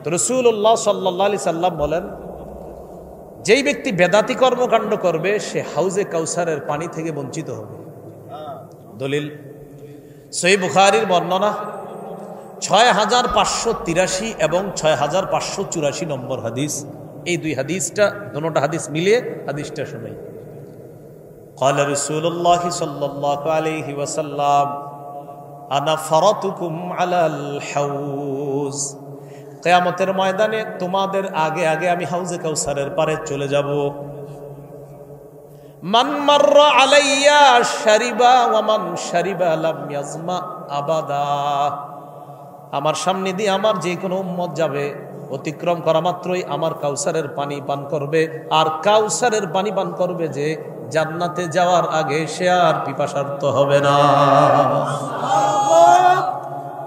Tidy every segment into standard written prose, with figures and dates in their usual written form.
তো রাসূলুল্লাহ সাল্লাল্লাহু আলাইহি সাল্লাম বলেন, যেই ব্যক্তি বেদাতি কর্মকাণ্ড করবে সে হাউজে কাউসারের পানি থেকে বঞ্চিত হবে। দলিল সহিহ বুখারীর বর্ণনা 6583 এবং 6584 নম্বর হাদিস। এই দুই হাদিসটা, দুটোটা হাদিস মিলিয়ে হাদিসটা শুনাই। قال رسول الله صلى الله عليه وسلم انا فرطكم على الحوض। কিয়ামতের ময়দানে তোমাদের আগে আগে আমি হাউজে কাউসারের পারে চলে যাব। মান মাররা আলাইয়া শারিবা ওয়া মান শারিবা লাম ইয়াজমা আবাদা। আমার সামনে দিয়ে আমার যে কোনো উম্মত যাবে, অতিক্রম করা মাত্রই আমার কাউসারের পানি পান করবে। আর কাউসারের পানি পান করবে যে জান্নাতে যাওয়ার আগে সে আর পিপাসার্ত হবে না।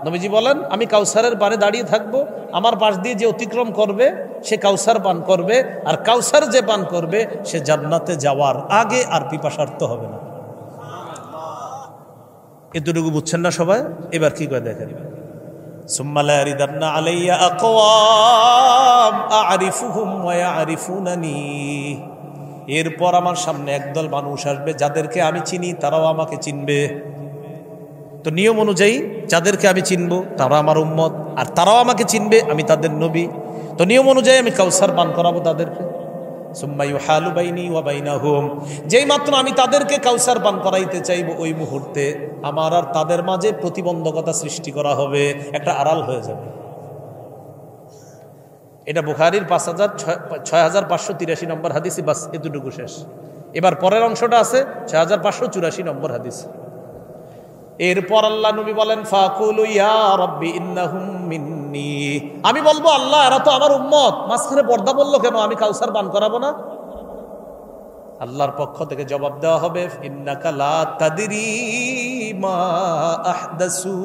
নবীজি বলেন, আমি কাউসারের পারে দাঁড়িয়ে থাকবো, আমার পাশ দিয়ে যে অতিক্রম করবে সে কাউসার পান করবে, আর কাউসার যে পান করবে সে জান্নাতে যাওয়ার আগে আর পিপাসার্ত হবে না। এতটুকু বুঝছেন না সবাই? এবার কি করে দেখেন, সুম্মা লা ইয়ারিদান্না আলাইয়া আকওয়াম আ'রিফুহুম ওয়া ইয়া'রিফুনানি। এরপর আমার সামনে একদল মানুষ আসবে যাদেরকে আমি চিনি, তারাও আমাকে চিনবে। তো নিয়ম অনুযায়ী যাদেরকে আমি চিনবো তারা আমার উম্মত, আর তারাও আমাকে চিনবে, আমি তাদের নবী। তো নিয়ম অনুযায়ী আমি কাউসার পান করাবো তাদেরকে। সুম্মা ইউহালু বাইনি ওয়া বাইনাহুম। যেই মাত্র আমি তাদেরকে কাউসার পান করাইতে চাইবো, ওই মুহূর্তে আমার আর তাদের মাঝে প্রতিবন্ধকতা সৃষ্টি করা হবে, একটা আড়াল হয়ে যাবে। এটা বুখারীর 6583 নম্বর হাদিসে, বাস এতটুকু শেষ। এবার পরের অংশটা আছে 6584 নম্বর হাদিস। এরপর আল্লাহ নবী বলেন, ফাকুলু ইয়া রাব্বি ইন্নাহুম মিন্নি। আমি বলবো, আল্লাহ এরা তো আমার উম্মত, মাঝখানে পর্দা বললো কেন, আমি কাউসার পান করাবো না? আল্লাহর পক্ষ থেকে জবাব দেওয়া হবে, ইন্নাকা লা তাদরি মা আহদাসু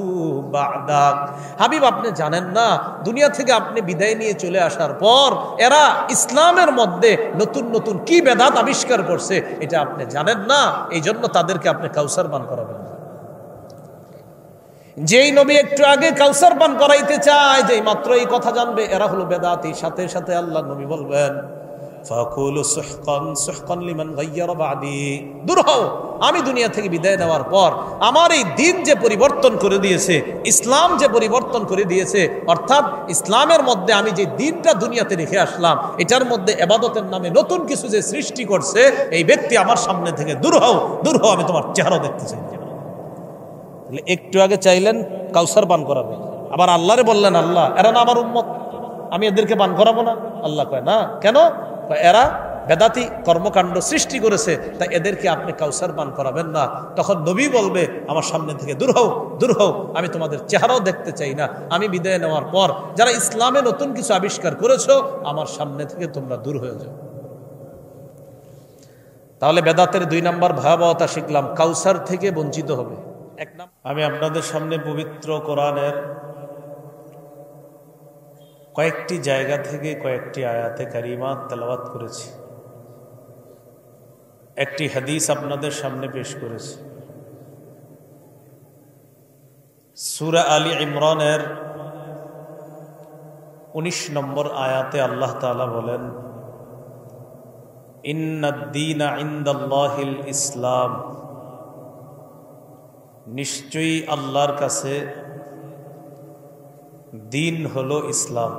বা'দাক। হাবিব, আপনি জানেন না, দুনিয়া থেকে আপনি বিদায় নিয়ে চলে আসার পর এরা ইসলামের মধ্যে নতুন নতুন কি বেদাত আবিষ্কার করছে, এটা আপনি জানেন না, এই জন্য তাদেরকে আপনি কাউসার পান করাবেন না। যেই নবী একটু আগে কাউসার পান করাইতে চায়, যেই মাত্র এই কথা জানবে এরা হলো বেদাতি, সাথে সাথে আল্লাহ নবী বলবেন, ফাকুলু সুহকান সুহকান লিমান গায়্যারা বাদি। দূর হও, আমি দুনিয়া থেকে বিদায় নেওয়ার পর আমার এই দিন যে পরিবর্তন করে দিয়েছে, ইসলাম যে পরিবর্তন করে দিয়েছে, অর্থাৎ ইসলামের মধ্যে আমি যে দিনটা দুনিয়াতে রেখে আসলাম, এটার মধ্যে ইবাদতের নামে নতুন কিছু যে সৃষ্টি করছে, এই ব্যক্তি আমার সামনে থেকে দূর হও, দূর হও, আমি তোমার চেহারা দেখতে চাই। একটু আগে চাইলেন কাউসার পান করাবে, আবার আল্লাহরে বললেন, আল্লাহ এরা না আমার উম্মত, আমি এদেরকে পান করাবো না। আল্লাহ কয় না, কেন? এরা বেদাতি কর্মকাণ্ড সৃষ্টি করেছে, তাই এদেরকে আপনি কাউসার পান করাবেন না। তখন নবী বলবে, আমার সামনে থেকে দূর হও, দূর হও, আমি তোমাদের চেহারাও দেখতে চাই না। আমি বিদায় নেওয়ার পর যারা ইসলামে নতুন কিছু আবিষ্কার করেছো, আমার সামনে থেকে তোমরা দূর হয়ে যাও। তাহলে বেদাতের 2 নম্বর ভয়াবহতা শিখলাম, কাউসার থেকে বঞ্চিত হবে। আমি আপনাদের সামনে পবিত্র কোরআনের কয়েকটি জায়গা থেকে কয়েকটি আয়াতে কারিমা তেলাওয়াত করেছি, একটি হাদিস আপনাদের সামনে পেশ করেছি। সূরা আলী ইমরানের 19 নম্বর আয়াতে আল্লাহ তাআলা বলেন, ইন্নাদ-দীনা ইনদাল্লাহিল ইসলাম। নিশ্চয়ই আল্লাহর কাছে দিন হলো ইসলাম।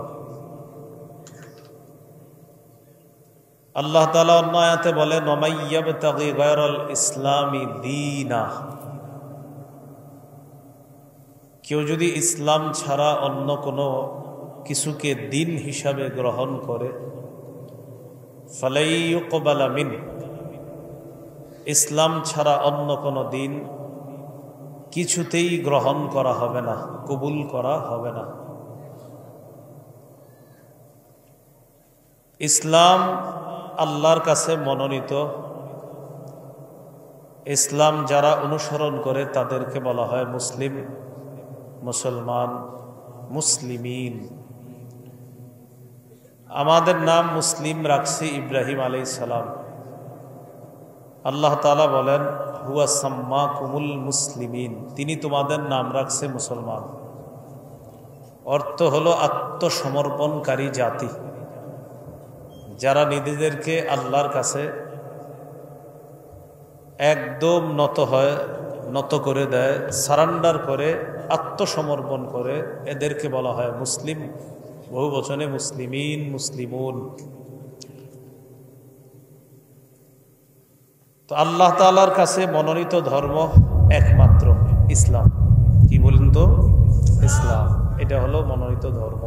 আল্লাহ তাআলা অন্য আয়াতে বলেন, ওয়ামাই ইয়াবতাগি গায়রাল ইসলামি দীনা। কেউ যদি ইসলাম ছাড়া অন্য কোনো কিছুকে দিন হিসাবে গ্রহণ করে, ফালাই ইউকবালা মিন। ইসলাম ছাড়া অন্য কোনো দিন কিছুতেই গ্রহণ করা হবে না, কবুল করা হবে না। ইসলাম আল্লাহর কাছে মনোনীত। ইসলাম যারা অনুসরণ করে তাদেরকে বলা হয় মুসলিম, মুসলমান, মুসলিমিন। আমাদের নাম মুসলিম রাখছি ইব্রাহিম আলাইহিস সালাম। আল্লাহ তাআলা বলেন, হুয়া সাম্মাকুমুল মুসলিমিন, তিনি তোমাদের নাম রাখছে মুসলমান। অর্থ হলো আত্মসমর্পণকারী জাতি, যারা নিজেদেরকে আল্লাহর কাছে একদম নত করে দেয়, সারান্ডার করে, আত্মসমর্পণ করে, এদেরকে বলা হয় মুসলিম। বহু বচনে মুসলিমিন, মুসলিমুন। তো আল্লাহ তাআলার কাছে মনোনীত ধর্ম একমাত্র ইসলাম। কি বলেন তো? ইসলাম, এটা হলো মনোনীত ধর্ম।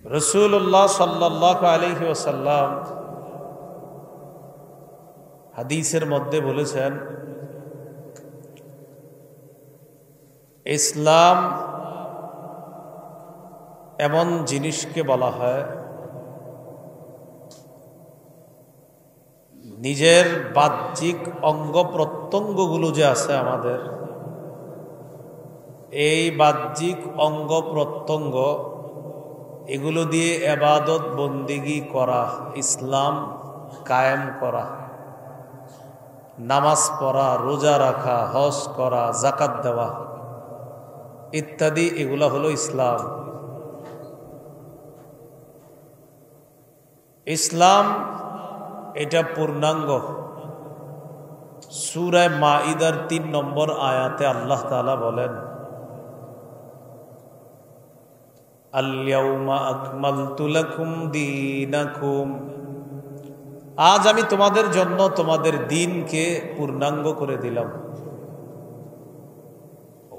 রাসূলুল্লাহ সাল্লাল্লাহু আলাইহি ওয়াসাল্লাম হাদিসের মধ্যে বলেছেন, ইসলাম এমন জিনিসকে বলা হয় নিজের বাহ্যিক অঙ্গ প্রত্যঙ্গগুলো যে আছে আমাদের, এই বাহ্যিক অঙ্গ প্রত্যঙ্গ এগুলো দিয়ে ইবাদত বন্দেগী করা, ইসলাম কায়েম করা, নামাজ পড়া, রোজা রাখা, হজ করা, যাকাত দেওয়া ইত্যাদি, এগুলা হলো ইসলাম। ইসলাম এটা পূর্ণাঙ্গ। সূরা মাইদার ৩ নম্বর আয়াতে আল্লাহ তাআলা বলেন, আল-ইয়াউমা আকমালতু লাকুম দীনাকুম, আজ আমি তোমাদের জন্য তোমাদের দ্বীনকে পূর্ণাঙ্গ করে দিলাম।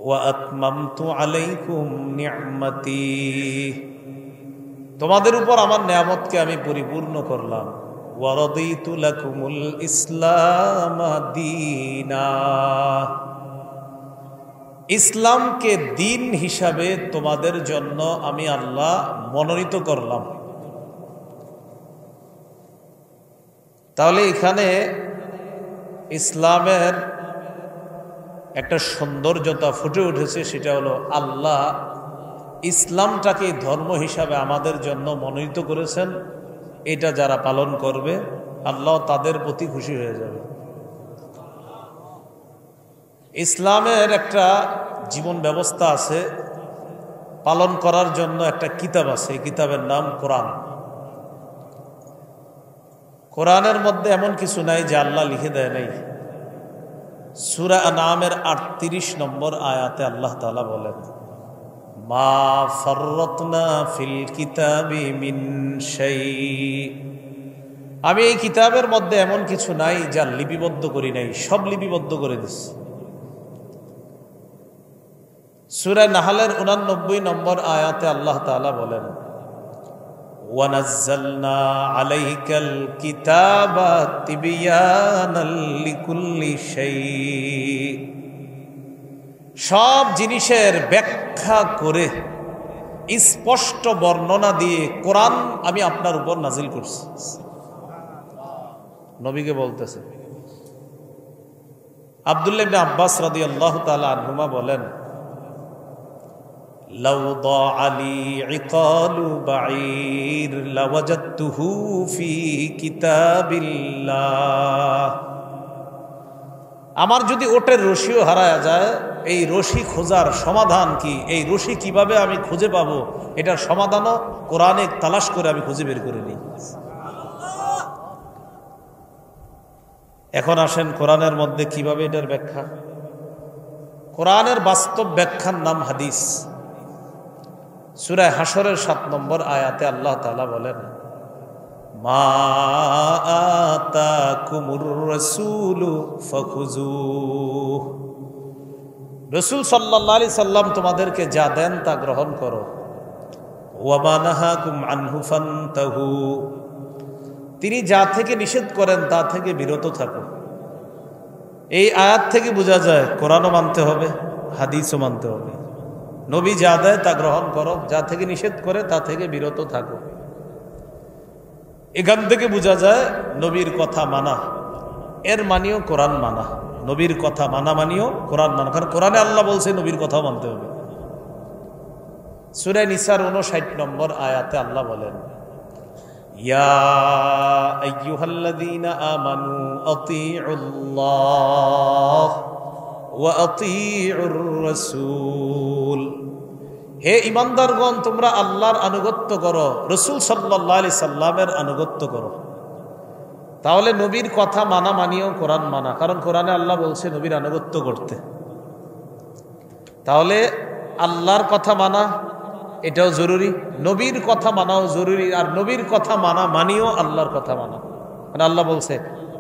ওয়া আতমামতু আলাইকুম নি'মাতি, তোমাদের উপর আমার নিয়ামতকে আমি পরিপূর্ণ করলাম। ওয়া রাদিতু লাকুমুল ইসলাম দীনা, ইসলামকে দিন হিসাবে তোমাদের জন্য আমি আল্লাহ মনোনীত করলাম। তাহলে এখানে ইসলামের একটা সৌন্দর্যতা ফুটে উঠেছে, সেটা হলো আল্লাহ ইসলামটাকে ধর্ম হিসাবে আমাদের জন্য মনোনীত করেছেন। এটা যারা পালন করবে আল্লাহ তাদের প্রতি খুশি হয়ে যাবে। ইসলামের একটা জীবন ব্যবস্থা আছে, পালন করার জন্য একটা কিতাব আছে, এই কিতাবের নাম কোরআন। কোরআনের মধ্যে এমন কিছু নাই যে আল্লাহ লিখে দেয় নাই। সূরা আনআমের ৩৮ নম্বর আয়াতে আল্লাহ তাআলা বলেন, মা ফাররাতনা ফিল কিতাবি মিন শাই, আমি এই কিতাবের মধ্যে এমন কিছু নাই যা লিপিবদ্ধ করি নাই, সব লিপিবদ্ধ করে দিচ্ছি। সূরা নাহলের ৮৯ নম্বর আয়াতে আল্লাহ তাআলা বলেন, ওয়ানাজ্জালনা আলাইকাল কিতাবা তিবয়ানাল লিকুল্লি শাই, সব জিনিসের ব্যাখ্যা করে স্পষ্ট বর্ণনা দিয়ে কোরআন আমি আপনার উপর নাজিল করছি। নবীকে বলতেছে। আব্দুল্লাহ ইবনে আব্বাস রাদিয়াল্লাহু তাআলা আনহুমা বলেন, লাউ দাআলি ইকালু বাঈর লাওয়াজাদতুহু ফি কিতাবিল্লাহ, আমার যদি ওটের রশিও হারায়া যায়, এই রশি খোঁজার সমাধান কি, এই রশি কিভাবে আমি খুঁজে পাবো, এটার সমাধানও কোরআনে তালাশ করে আমি খুঁজে বের করে নিই। এখন আসেন কোরআনের মধ্যে কিভাবে এটার ব্যাখ্যা। কোরআনের বাস্তব ব্যাখ্যার নাম হাদিস। সূরা হাশরের ৭ নম্বর আয়াতে আল্লাহ তাআলা বলেন, মা আতাকুমুর রাসূলু ফাখুযুহ, রাসূল সাল্লাল্লাহু আলাইহি সাল্লাম তোমাদেরকে যা দেন তা গ্রহণ করো। ওয়া মা নাহাকুম আনহু ফান্তাহু, তিনি যা থেকে নিষেধ করেন তা থেকে বিরত থাকো। এই আয়াত থেকে বোঝা যায় কোরআনও মানতে হবে, হাদিসও মানতে হবে। নবী যা দেয় তা গ্রহণ করো, যা থেকে নিষেধ করে তা থেকে বিরত থাকো। এখান থেকে বোঝা যায় নবীর কথা মানা, এর মানিও কোরআন মানা। নবীর কথা মানা মানিও কোরআন মানা, কারণ কোরআনে আল্লাহ বলছে নবীর কথাও মানতে হবে। সূরা নিসার ৫৯ নম্বর আয়াতে আল্লাহ বলেন, ইয়া আইয়ুহাল্লাযীনা আমানু আতিউল্লাহ ওয়া আতিউর রাসূল, হে ঈমানদারগণ তোমরা আল্লাহর আনুগত্য করো, রাসূল সাল্লাল্লাহু আলাইহি সাল্লামের আনুগত্য করো। তাহলে নবীর কথা মানা মানিও কোরআন মানা, কারণ কোরআনে আল্লাহ বলছে নবীর আনুগত্য করতে। তাহলে আল্লাহর কথা মানা এটাও জরুরি, নবীর কথা মানাও জরুরি, আর নবীর কথা মানা মানিও আল্লাহর কথা মানা। মানে আল্লাহ বলছে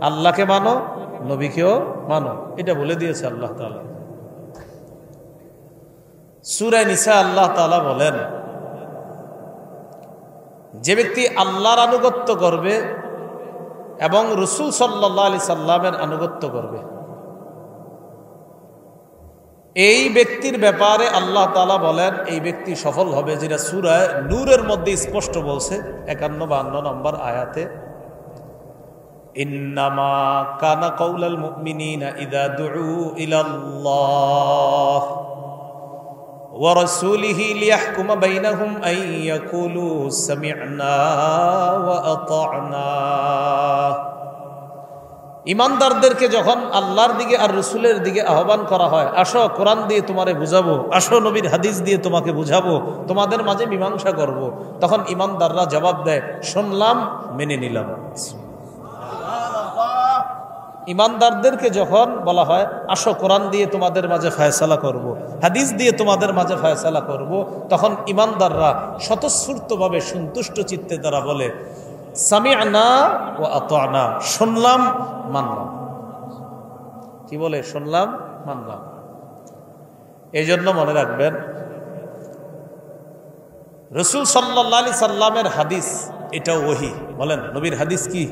আল্লাহকে মানো, নবীকেও মানো, এটা বলে দিয়েছে আল্লাহ তাআলা। সূরা নিসা আল্লাহ তাআলা বলেন, যে ব্যক্তি আল্লাহর আনুগত্য করবে এবং রাসূল সাল্লাল্লাহু আলাইহি সাল্লামের আনুগত্য করবে, এই ব্যক্তির ব্যাপারে আল্লাহ তাআলা বলেন এই ব্যক্তি সফল হবে, যেটা সূরা নূরের মধ্যে স্পষ্ট বলছে 51-52 নম্বর আয়াতে, ইন্নামা কানা কাউলাল মুমিনিনা ইযা দুউ ইলাল্লাহ ওয়া রাসূলিহি লিয়াহকুমা বাইনাহুম আন ইয়াকুলু সামি'না ওয়া আতা'না। ইমানদারদেরকে যখন আল্লাহর দিকে আর রসুলের দিকে আহ্বান করা হয়, আসো কোরআন দিয়ে তোমারে বুঝাবো, আসো নবীর হাদিস দিয়ে তোমাকে বুঝাবো, তোমাদের মাঝে মীমাংসা করব, তখন ইমানদাররা জবাব দেয় শুনলাম মেনে নিলাম। ইমানদারদেরকে যখন বলা হয় আসো কোরআন দিয়ে তোমাদের মাঝে ফায়সালা করব, হাদিস দিয়ে তোমাদের মাঝে ফায়সালা করব, তখন ইমানদাররা স্বতঃস্ফূর্তভাবে সন্তুষ্ট চিত্তে তারা বলে সামি'না ওয়া আতা'না, শুনলাম মানলাম। কি বলে? শুনলাম মানলাম। এই জন্য মনে রাখবেন রাসূল সাল্লাল্লাহু আলাইহি সাল্লামের হাদিস এটা ওহী। বলেন নবীর হাদিস কি?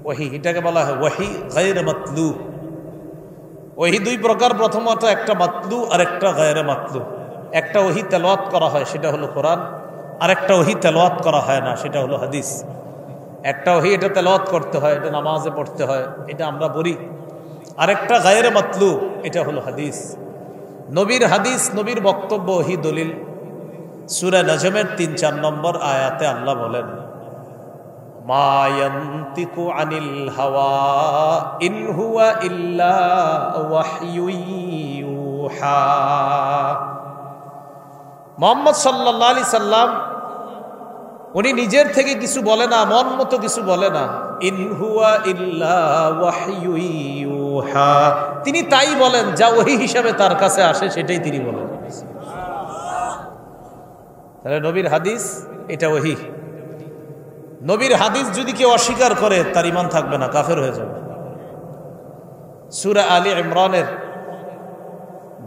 ওহী। এটাকে বলা হয় ওহী গায়রে মাতলু। ওহী দুই প্রকার, প্রথমত একটা মাতলু আর একটা গায়রে মাতলু। একটা ওহী তেলাওয়াত করা হয় সেটা হলো কোরআন, আর একটা ওহী তেলাওয়াত করা হয় না সেটা হলো হাদিস। একটা ওহী এটা তেলাওয়াত করতে হয়, এটা নামাজে পড়তে হয়, এটা আমরা পড়ি। আরেকটা গায়রে মাতলু, এটা হলো হাদিস। নবীর হাদিস, নবীর বক্তব্য, ওহী দলিল। সূরা নজমের ৩-৪ নম্বর আয়াতে আল্লাহ বলেন মা ইয়ানতিকু আনিল হাওয়া ইন হুয়া ইল্লা ওয়াহয়ুন ইউহা। মুহাম্মদ সাল্লাল্লাহু আলাইহি সাল্লাম উনি নিজের থেকে কিছু বলে না, মন মতো কিছু বলে না। ইন হুয়া ইল্লা ওয়াহয়ুন ইউহা, তিনি তাই বলেন যা ওহী হিসাবে তার কাছে আসে, সেটাই তিনি বলেন। তাহলে নবীর হাদিস এটা ওহী। নবীর হাদিস যদি কেউ অস্বীকার করে তার ঈমান থাকবে না, কাফের হয়ে যাবে। সূরা আলী ইমরানের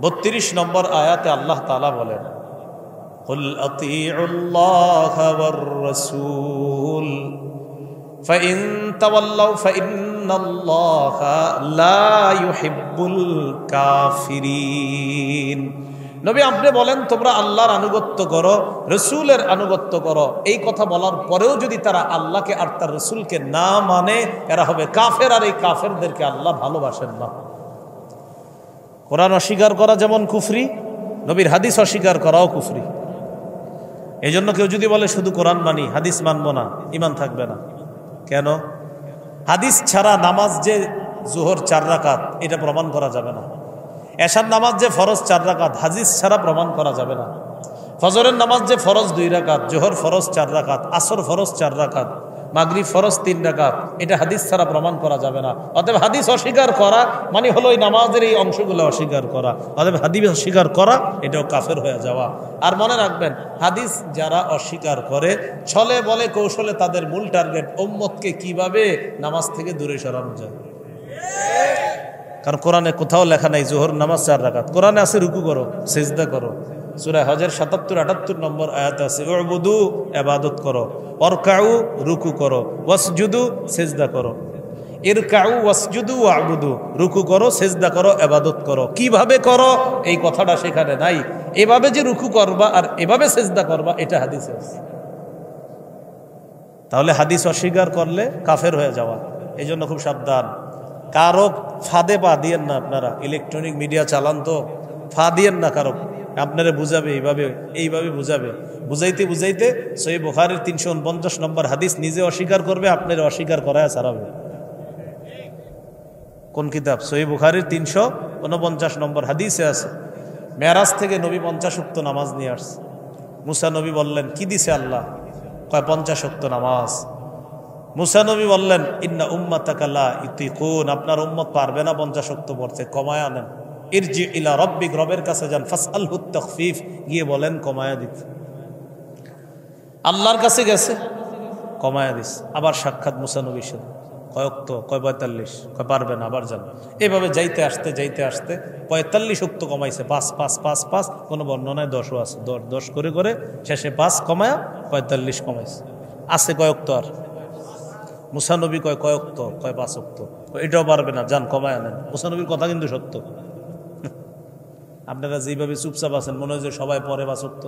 32 নম্বর আয়াতে আল্লাহ তাআলা বলেন কুল আতিউল্লাহ ওয়ার রাসূল ফাইন তাওয়াল্লাউ ফাইন্নাল্লাহা লা ইউহিব্বুল কাফিরিন। নবী আপনি বলেন তোমরা আল্লাহর আনুগত্য করো, রসুলের আনুগত্য করো। এই কথা বলার পরেও যদি তারা আল্লাহকে আর তার রসুলকে না মানে, এরা হবে কাফের, আর এই কাফেরদেরকে আল্লাহ ভালোবাসেন না। কোরআন অস্বীকার করা যেমন কুফরি, নবীর হাদিস অস্বীকার করাও কুফরি। এই জন্য কেউ যদি বলে শুধু কোরআন মানি, হাদিস মানবো না, ঈমান থাকবে না। কেন? হাদিস ছাড়া নামাজ যে জোহর 4 রাকাত, এটা প্রমাণ করা যাবে না। এশার নামাজ যে ফরজ 4 রাকাত, হাদিস ছাড়া প্রমাণ করা যাবে না। ফজরের নামাজ যে ফরজ 2 রাকাত, জোহর ফরজ 4 রাকাত, আসর ফরজ 4 রাকাত, মাগরিব ফরজ 3 রাকাত, এটা হাদিস ছাড়া প্রমাণ করা যাবে না। অতএব হাদিস অস্বীকার করা মানে হলো এই নামাজের এই অংশগুলো অস্বীকার করা। অতএব হাদিস অস্বীকার করা এটাও কাফের হয়ে যাওয়া। আর মনে রাখবেন হাদিস যারা অস্বীকার করে, ছলে বলে কৌশলে তাদের মূল টার্গেট উম্মতকে কিভাবে নামাজ থেকে দূরে সরানো যায়। কারণ কোরআনে কোথাও লেখা নাই জোহর নামাজ 4 রাকাত। কোরআনে আছে রুকু করো, সিজদা করো। সূরা হজের 77-78 নম্বর আয়াতে আছে উবুদু, ইবাদত করো, ওয়ারকাউ, রুকু করো, ওয়াসজুদু, সিজদা করো। ইরকাউ ওয়াসজুদু ওয়াবুদু, রুকু করো, সিজদা করো, ইবাদত করো। কিভাবে করো এই কথাটা সেখানে নাই। এভাবে যে রুকু করবা আর এভাবে সিজদা করবা এটা হাদিসে আছে। তাহলে হাদিস অস্বীকার করলে কাফের হয়ে যাওয়া। এই জন্য খুব সাবধান, কারো ফাঁদে পা দিয়েন না। আপনারা ইলেকট্রনিক মিডিয়া চালান তো, ফা দিয়েন না কারো। আপনারা বুঝাবে এইভাবে বুঝাবে, বুঝাইতে বুঝাইতে সহিহ বুখারীর 349 নম্বর হাদিস নিজে অস্বীকার করবে, আপনারা অস্বীকার করায় ছাড়াবে। কোন কিতাব? সহিহ বুখারীর 49 নম্বর হাদিসে আছে, মেরাজ থেকে নবী 50 ওয়াক্ত নামাজ নিয়ে আসছে। মুসা নবী বললেন, কি দিছে আল্লাহ? কয় 50 ওয়াক্ত নামাজ। মুসা নবী বললেন, ইন্না উম্মাতাকা লা ইতিকুন, আপনার উম্মত পারবে না 50 ওয়াক্ত পড়তে, কমায় আনেন। ইরজি ইলা রব্বিক, রবের কাছে যান, ফাসআলহু তাখফিফ, গিয়ে বলেন কমায়া দিতে। আল্লাহর কাছে গেছে, কমায়া দিস। আবার সাক্ষাৎ মুসা নবীর সাথে, কয় ওয়াক্ত? কয় 45। কয় পারবে না, আবার যান। এভাবে যাইতে আসতে 45 ওয়াক্ত কমাইছে। 5 5 5 5, কোনো বর্ণনায় 10ও আছে। 10 করে করে শেষে 5 কমায়া 45 কমাইছে। আছে কয় ওয়াক্ত? আর মুসা নবী কয় ওয়াক্ত? কয় 5 ওয়াক্ত। এটাও পারবে না, যান কমায়া নেন। মুসা নবীর কথা কিন্তু সত্য। আপনারা যেভাবে চুপচাপ আছেন, মনে হয় যে সবাই পরে 5 ওয়াক্ত।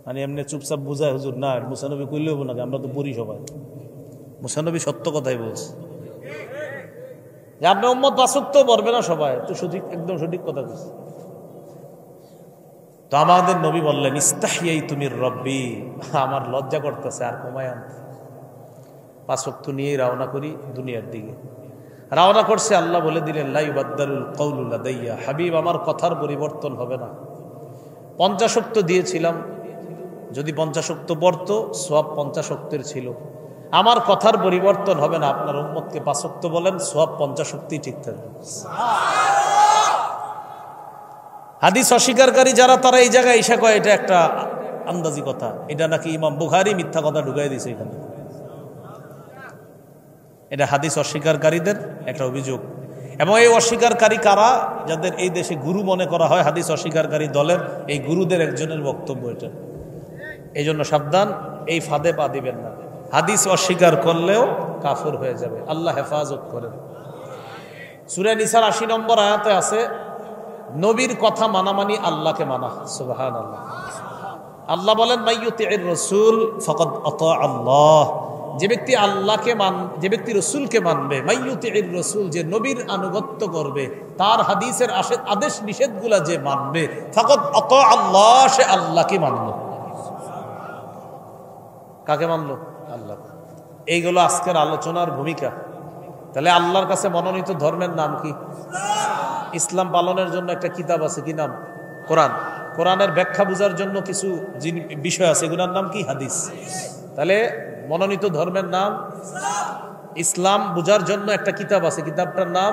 মানে এমনি চুপচাপ বুঝায়, হুজুর না, মুসা নবী কইলে হবো নাকি, আমরা তো পড়ি সবাই। মুসা নবী সত্য কথাই বলছে যে আপনার উম্মত 5 ওয়াক্ত পড়বে না সবাই, তো সঠিক, একদম সঠিক কথা বলছে। তো আমাদের নবী বললেন, ইস্তাহিয়াইতু মির রব্বি, আমার লজ্জা করতেছে আর কমায় আনতে। 5 ওয়াক্ত নিয়েই রওনা করি দুনিয়ার দিকে। রওনা করছে, আল্লাহ বলে দিলেন, লা ইউবাদদালুল কাউলু লাদাইয়া, হাবিব আমার কথার পরিবর্তন হবে না। 50 ওয়াক্ত দিয়েছিলাম, যদি 50 ওয়াক্ত পড়তো সওয়াব 50 ওয়াক্তের ছিল। আমার কথার পরিবর্তন হবে না। আপনার উম্মতকে 5 ওয়াক্ত বলেন, সওয়াব 50 ওয়াক্তই ঠিক থাকবে। হাদিস অস্বীকারী যারা, তারা এই জায়গায় এসে কয় এটা একটা আন্দাজি কথা, এটা নাকি ইমাম বুখারী মিথ্যা কথা ঢুকাই দিয়েছে এখানে। এটা হাদিস অস্বীকারীদের একটা অভিযোগ। এবং এই অস্বীকারী কারা? যাদের এই দেশে গুরু মনে করা হয়, হাদিস অস্বীকারী দলের এই গুরুদের একজনের বক্তব্য এটা। এই জন্য সাবধান, এই ফাঁদে পা দিবেন না। হাদিস অস্বীকার করলেও কাফের হয়ে যাবে। আল্লাহ হেফাজত করেন। সূরা নিসার 80 নম্বর আয়াতে আছে, নবীর কথা মানা মানি আল্লাহকে মানা। সুবহানাল্লাহ। আল্লাহ বলেন, মাইয়ুতির রাসূল ফাকাদ আতা আল্লাহ, যে ব্যক্তি আল্লাহকে যে ব্যক্তি রাসূলকে মানবে, মাইয়ুতির রাসূল, যে নবীর আনুগত্য করবে, তার হাদিসের আদেশ নিষেধগুলা যে মানবে, ফাকাদ আতা আল্লাহ, সে আল্লাহকে মানলো। কাকে মানলো? আল্লাহ। এইগুলো আজকের আলোচনার ভূমিকা। তাহলে আল্লাহর কাছে মনোনীত ধর্মের নাম কি? ইসলাম পালনের জন্য একটা কিতাব আছে, কি নাম? কোরআন। কোরআনের ব্যাখ্যা বোঝার জন্য কিছু বিষয় আছে, এগুলোর নাম কি? হাদিস। তাহলে মনোনীত ধর্মের নাম ইসলাম। বোঝার জন্য একটা কিতাব আছে, কিতাবটার নাম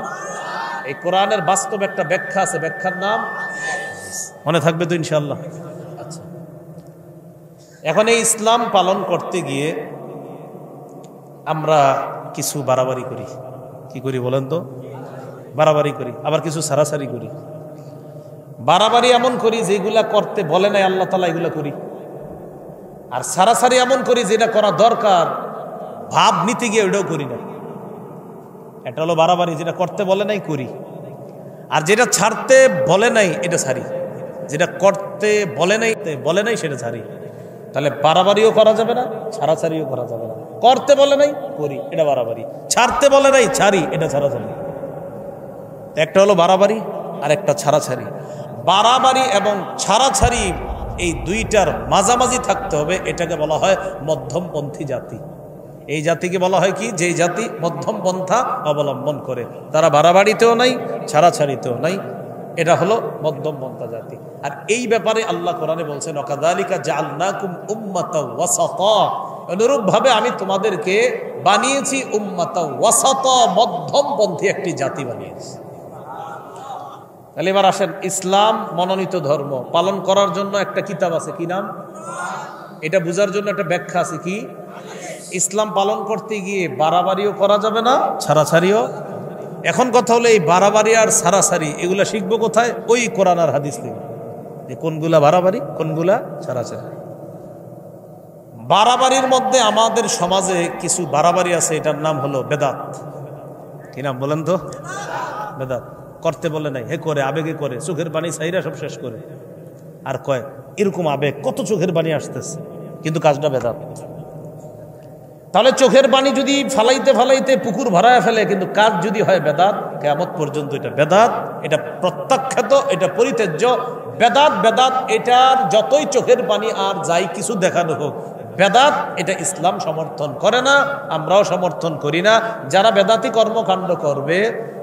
এই কোরআনের বাস্তব একটা ব্যাখ্যা আছে, ব্যাখ্যার নাম মনে থাকবে তো ইনশাআল্লাহ। আচ্ছা, এখন এই ইসলাম পালন করতে গিয়ে আমরা কিছু বাড়াবাড়ি করি। কি করি বলেন তো? বাড়াবাড়ি করি, আবার কিছু সারাসারি করি। বাড়াবাড়ি এমন করি যেগুলা করতে বলে নাই আল্লাহ তাআলা, এগুলা করি। আর সারাসারি এমন করি যেটা করা দরকার, ভাব নিতে গিয়ে ওটাও করি না। এটা হলো বাড়াবাড়ি, যেটা করতে বলে নাই করি, আর যেটা ছাড়তে বলে নাই এটা ছাড়ি। যেটা করতে বলে নাই সেটা ছাড়ি। তাহলে বাড়াবাড়িও করা যাবে না, ছাড়াছাড়িও করা যাবে না। করতে বলে নাই করি, এটা বাড়াবাড়ি। ছাড়তে বলে নাই ছাড়ি, এটা ছাড়াছাড়ি। একটা হলো বাড়াবাড়ি আর একটা ছাড়াছাড়ি। বাড়াবাড়ি এবং ছাড়াছাড়ি এই দুইটার মাঝামাঝি থাকতে হবে। এটাকে বলা হয় মধ্যমপন্থী জাতি। এই জাতিকে বলা হয় কি? যে জাতি মধ্যম পন্থা অবলম্বন করে, তারা বাড়াবাড়িতেও নাই, ছাড়াছাড়িতেও নাই। এটা হলো মধ্যম পন্থা জাতি। আর এই ব্যাপারে আল্লাহ কোরআনে বলছেন, ওয়াকাযালিকা জাআলনাকুম উম্মাতাও ওয়াসাতা, অনুরূপভাবে আমি তোমাদেরকে বানিয়েছি উম্মাতাও ওয়াসাতা, মধ্যমপন্থী একটি জাতি বানিয়েছি। তাহলে এবার আসেন, ইসলাম মনোনীত ধর্ম পালন করার জন্য একটা কিতাব আছে, কি নাম? এটা বোঝার জন্য একটা ব্যাখ্যা আছে, কি? ইসলাম পালন করতে গিয়ে বাড়াবাড়িও করা যাবে না, ছাড়াছাড়িও। এখন কথা হলো, এই বাড়াবাড়ি আর ছাড়াছাড়ি এগুলা শিখবো কোথায়? ওই কোরআন আর হাদিস থেকে, যে কোনগুলা বাড়াবাড়ি কোনগুলা ছাড়াছাড়ি। বাড়াবাড়ির মধ্যে আমাদের সমাজে কিছু বাড়াবাড়ি আছে, এটার নাম হলো বেদাত। কি নাম বলেন তো? বেদাত। করতে বলে নাই, হে করে, আবেগে করে, চোখের পানি চাইরা সব শেষ করে। আর কয় এরকম আবেগ, কত চোখের পানি আসতেছে, কিন্তু কাজটা বেদাত। তাহলে চোখের পানি যদি ফালাইতে ফালাইতে পুকুর ভরায় ফেলে, কিন্তু কাজ যদি হয় বেদাত, কিয়ামত পর্যন্ত এটা বেদাত, এটা প্রত্যাখ্যাত, এটা পরিত্যাজ্য। বেদাত বেদাত, এটার যতই চোখের পানি আর যাই কিছু দেখানো হোক, বেদাত এটা ইসলাম সমর্থন করে না, আমরাও সমর্থন করি না। যারা বেদাতি কর্মকাণ্ড করবে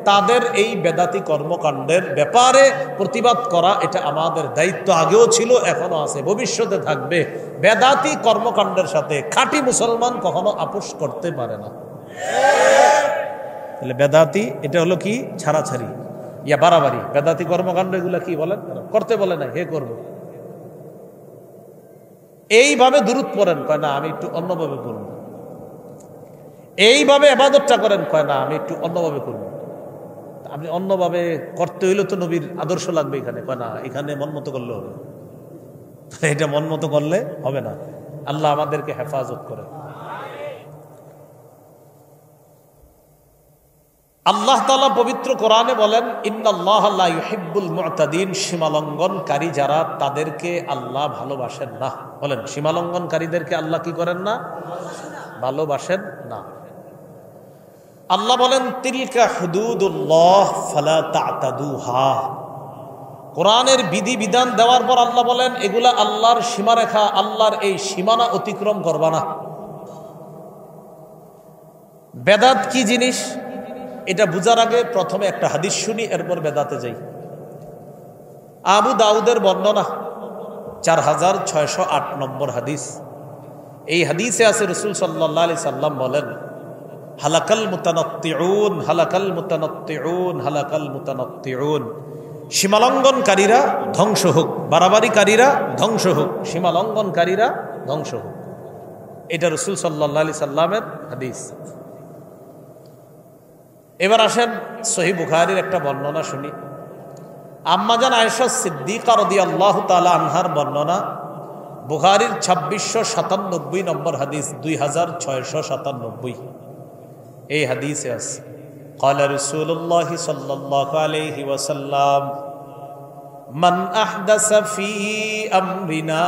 তাদের এই বেদাতি কর্মকাণ্ডের ব্যাপারে প্রতিবাদ করা এটা আমাদের দায়িত্ব, আগেও ছিল, এখনো আছে, ভবিষ্যতে থাকবে। বেদাতি কর্মকাণ্ডের সাথে খাঁটি মুসলমান কখনো আপোষ করতে পারে না। তাহলে বেদাতি এটা হলো কি? ছাড়াছাড়ি, ইয়া বাড়াবাড়ি। বেদাতি কর্মকাণ্ড এগুলা কি বলেন? করতে বলে না, হে করবো। এইভাবে দুরূদ পড়েন, কয় না আমি একটু অন্যভাবে করব। এইভাবে ইবাদতটা করেন, কয় না আমি একটু অন্যভাবে করব। আপনি অন্যভাবে করতে হইলে তো নবীর আদর্শ লাগবে এখানে, কয় না এখানে মন মতো করলে হবে। এটা মন মতো করলে হবে না। আল্লাহ আমাদেরকে হেফাজত করে। আল্লাহ তাআলা পবিত্র কোরআনে বলেন, ইন্নাল্লাহা লা ইউহিব্বুল মু'তাদিন, সীমালঙ্ঘনকারী যারা তাদেরকে আল্লাহ ভালোবাসেন না। বলেন, সীমালঙ্ঘনকারীদেরকে আল্লাহ কি করেন না? ভালোবাসেন না। আল্লাহ বলেন, তিলকা হুদুদুল্লাহ ফালা তা'তাদুহা। কোরআনের বিধি বিধান দেওয়ার পর আল্লাহ বলেন, এগুলা আল্লাহর সীমারেখা, আল্লাহর এই সীমানা অতিক্রম করবা না। বেদাত কি জিনিস এটা বুঝার আগে প্রথমে একটা হাদিস শুনি, এরপর বেদাতে যাই। আবু দাউদের বর্ণনা 4608 নম্বর হাদিস। এই হাদিসে আছে রাসূল সাল্লাল্লাহু আলাইহি সাল্লাম বলেন, হালাকাল মুতানাত্তিউন, হালাকাল মুতানাত্তিউন, হালাকাল মুতানাত্তিউন। সীমালঙ্ঘনকারীরা ধ্বংস হোক, বাড়াবাড়িকারীরা ধ্বংস হোক, সীমালঙ্ঘনকারীরা ধ্বংস হোক। এটা রাসূল সাল্লাল্লাহু আলাইহি সাল্লামের হাদিস। এবার আসেন সহিহ বুখারীর একটা বর্ণনা শুনি। আম্মাজান আয়েশা সিদ্দিকা রাদিয়াল্লাহু তাআলা আনহার বর্ণনা, বুখারীর 2697 নম্বর হাদিস, 2697। এই হাদিসে আছে, ক্বালা রাসূলুল্লাহ সাল্লাল্লাহু আলাইহি ওয়াসাল্লাম, মান আহদাসা ফি আমরিনা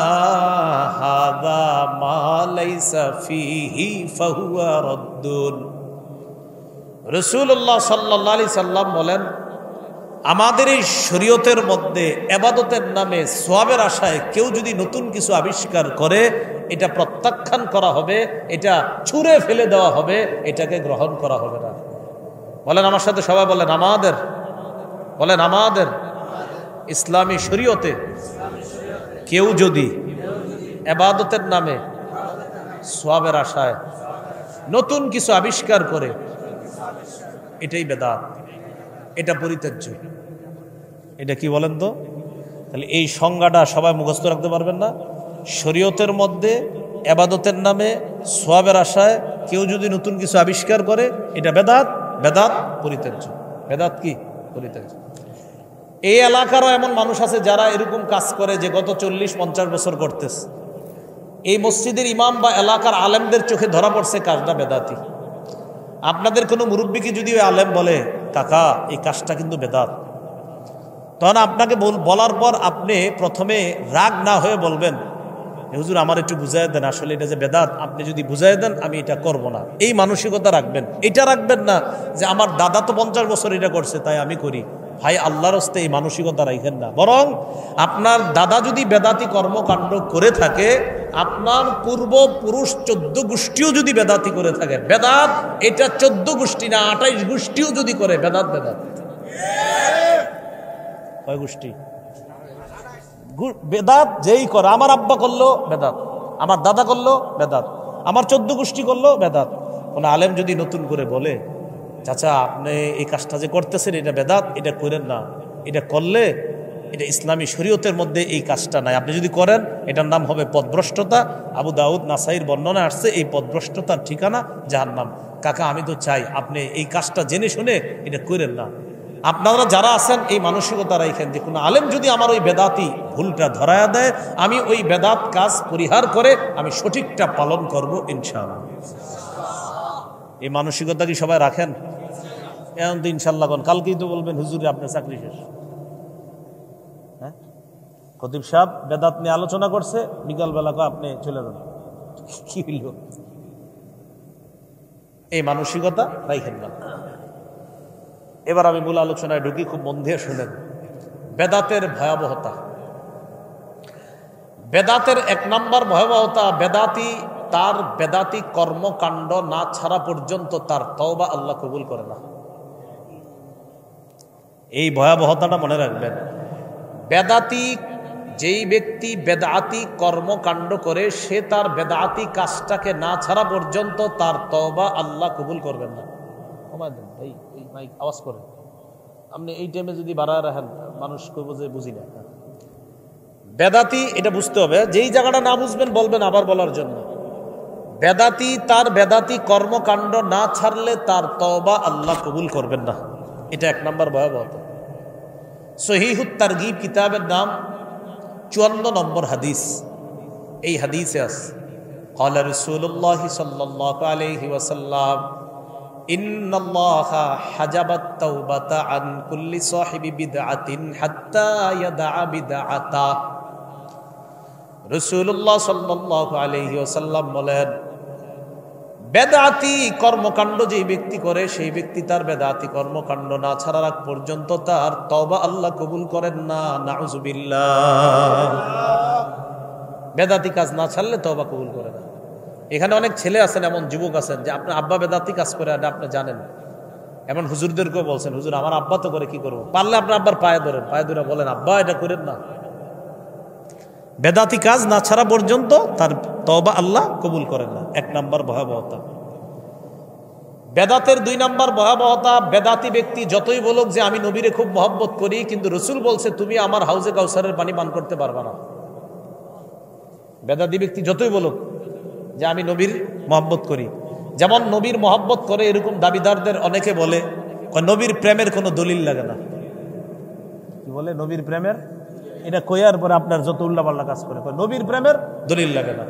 হাযা মা লাইসা ফিহি ফাহুয়া রাদ্দুন। রাসূলুল্লাহ সাল্লাল্লাহু আলাইহি সাল্লাম বলেন, আমাদের এই শরীয়তের মধ্যে ইবাদতের নামে সওয়াবের আশায় কেউ যদি নতুন কিছু আবিষ্কার করে, এটা প্রত্যাখ্যান করা হবে, এটা ছুঁড়ে ফেলে দেওয়া হবে, এটাকে গ্রহণ করা হবে না। বলেন আমার সাথে সবাই বলেন, আমাদের, বলেন আমাদের ইসলামী শরীয়তে কেউ যদি ইবাদতের নামে সওয়াবের আশায় নতুন কিছু আবিষ্কার করে, এটাই বেদাত, এটা পরিত্যাজ্য। এটা কি বলেন তো? তাহলে এই সংজ্ঞাটা সবাই মুখস্থ রাখতে পারবেন না? শরীয়তের মধ্যে ইবাদতের নামে সওয়াবের আশায় কেউ যদি নতুন কিছু আবিষ্কার করে, এটা বেদাত, বেদাত পরিত্যাজ্য। বেদাত কি? পরিত্যাজ্য। এই এলাকারও এমন মানুষ আছে যারা এরকম কাজ করে যে গত 40-50 বছর করতেছে। এই মসজিদের ইমাম বা এলাকার আলেমদের চোখে ধরা পড়ছে কাজটা বেদাতি। আপনাদের কোনো মুরব্বীকে যদি ওই আলেম বলে, কাকা এই কাজটা কিন্তু বেদাত, তখন আপনাকে বলার পর আপনি প্রথমে রাগ না হয়ে বলবেন, হুজুর আমার একটু বুঝাই দেন, আসলে এটা যে বেদাত আপনি যদি বুঝাই দেন আমি এটা করব না। এই মানসিকতা রাখবেন। এটা রাখবেন না যে আমার দাদা তো 50 বছর এটা করছে তাই আমি করি। ভাই আল্লাহর হস্তে এই মানসিকতা রাখেন না। বরং আপনার দাদা যদি বেদাতি কর্মকাণ্ড করে থাকে, আপনার পূর্বপুরুষ 14 গোষ্ঠীও যদি বেদাতি করে থাকে, বেদাত এটা 14 গোষ্ঠী না 28 গোষ্ঠীও যদি করে, বেদাত বেদাত। কয় গোষ্ঠী? বেদাত যেই করে, আমার আব্বা করলো বেদাত, আমার দাদা করলো বেদাত, আমার 14 গোষ্ঠী করলো বেদাত। কোন আলেম যদি নতুন করে বলে, চাচা আপনি এই কাজটা যে করতেছেন এটা বেদাত, এটা করেন না, এটা করলে এটা ইসলামী শরীয়তের মধ্যে এই কাজটা নাই, আপনি যদি করেন এটার নাম হবে পথভ্রষ্টতা। আবু দাউদ নাসাইর বর্ণনা আসছে এই পথভ্রষ্টতার ঠিকানা জাহান্নাম। কাকা আমি তো চাই আপনি এই কাজটা জেনে শুনে এটা করেন না। আপনারা যারা আছেন এই মানসিকতা রাখেন যে কোনো আলেম যদি আমার ওই বেদাতি ভুলটা ধরায়া দেয়, আমি ওই বেদাত কাজ পরিহার করে আমি সঠিকটা পালন করব ইনশাআল্লাহ। এই মানসিকতা কি সবাই রাখেন? এখন তো ইনশাল্লাহ কালকেই তো বলবেন হুজুরে আপনার চাকরি শেষ। হ্যাঁ, খতিব সাহেব বেদাত নিয়ে আলোচনা করছে, বিকালবেলা আপনি চলে যান। কি হইল? এই মানসিকতা রাখেন না। এবার আমি মূল আলোচনায় ঢুকি, খুব মন দিয়ে শুনেন। বেদাতের ভয়াবহতা। বেদাতের 1 নম্বর ভয়াবহতা, বেদাতি তার বেদাতি কর্মকাণ্ড না ছাড়া পর্যন্ত তার তওবা আল্লাহ কবুল করে না। এই ভয়াবহতাটা মনে রাখবেন। বেদাতি যেই ব্যক্তি বেদাতি কর্মকাণ্ড করে সে তার বেদাতি কাজটাকে না ছাড়া পর্যন্ত তার তওবা আল্লাহ কবুল করবেন না। এই মাইক আওয়াজ করে আপনি এই টাইমে যদি বাড়ায় রাখেন মানুষ কইব যে বুঝি না। বেদাতি এটা বুঝতে হবে, যেই জায়গাটা না বুঝবেন বলবেন আবার বলার জন্য। বেদাতি তার বেদাতি কর্মকাণ্ড না ছাড়লে তার তওবা আল্লাহ কবুল করবেন না। এটা এক নম্বর ভয়াবহতা। সহিহুত তারগিব কিতাবের নাম 54 নম্বর হাদিস। এই হাদিসে আছে ক্বালা রাসূলুল্লাহ সাল্লাল্লাহু আলাইহি ওয়াসাল্লাম ইন্নাল্লাহা হাজাবাত তাওবাতা আন কুল্লি সাহিবি বিদআতিন হাত্তা ইয়াদা বিদআতা। রাসূলুল্লাহ সাল্লাল্লাহু আলাইহি ওয়াসাল্লাম বলেন, বেদাতি কর্মকাণ্ড যেই ব্যক্তি করে সেই ব্যক্তি তার বেদাতি কর্মকাণ্ড না ছাড়ার আগ পর্যন্ত তার তওবা আল্লাহ কবুল করেন না। নাউযুবিল্লাহ। বেদাতি কাজ না ছাড়লে তওবা কবুল করে না। এখানে অনেক ছেলে আছেন, এমন যুবক আছেন যে আপনার আব্বা বেদাতি কাজ করে আর আপনি জানেন। এমন হুজুরদেরকেও বলছেন, হুজুর আমার আব্বা তো করে, কি করবো? পারলে আপনার আব্বার পায়ে ধরেন, পায়ে ধরে বলেন আব্বা এটা করেন না। বেদাতি কাজ না ছাড়া পর্যন্ত তার তওবা আল্লাহ কবুল করেন না। এক নাম্বার ভয়াবহতা। বেদাতের 2 নাম্বার ভয়াবহতা, বেদাতি ব্যক্তি যতই বলুক যে আমি নবীরে খুব মহব্বত করি, কিন্তু রসুল বলছে তুমি আমার হাউজে কাউসারের পানি পান করতে পারবে না। বেদাতি ব্যক্তি যতই বলুক যে আমি নবীর মহব্বত করি, যেমন নবীর মহব্বত করে এরকম দাবিদারদের অনেকে বলে নবীর প্রেমের কোনো দলিল লাগে না। কি বলে? নবীর প্রেমের, এটা কয়ার পরে আপনার যত উল্লাপাল্লা কাজ করে নবীর প্রেমের দলিল লাগে না।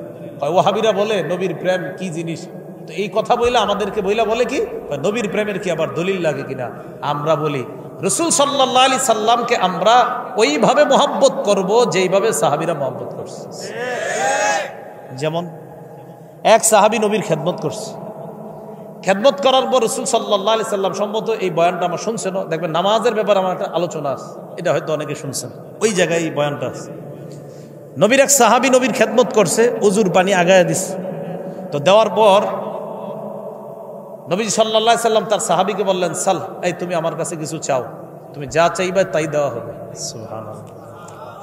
ওয়াহাবিরা বলে নবীর প্রেম কি জিনিস, তো এই কথা বইলা আমাদেরকে বইলা বলে কি নবীর প্রেমের কি আবার দলিল লাগে কিনা। আমরা বলি রাসূল সাল্লাল্লাহু আলাইহি সাল্লামকে আমরা ওইভাবে মহব্বত করব যেইভাবে সাহাবীরা মহব্বত করছে। যেমন এক সাহাবী নবীর খেদমত করছে, খেদমত করার পর রাসূল সাল্লাল্লাহু আলাইহি সাল্লাম, সম্ভবত এই বয়ানটা আমার শুনছেন, দেখবেন নামাজের ব্যাপারে আমার একটা আলোচনা আছে, এটা হয়তো অনেকে শুনছেন, ওই জায়গায় এই বয়ানটা আছে। নবীর এক সাহাবী নবীর খেদমত করছে, ওযুর পানি আগায় দিছে, তো দেওয়ার পর নবী সাল্লাল্লাহু আলাইহি সাল্লাম তার সাহাবীকে বললেন, সাল, এই তুমি আমার কাছে কিছু চাও, তুমি যা চাইবে তাই দেওয়া হবে। সুবহানাল্লাহ।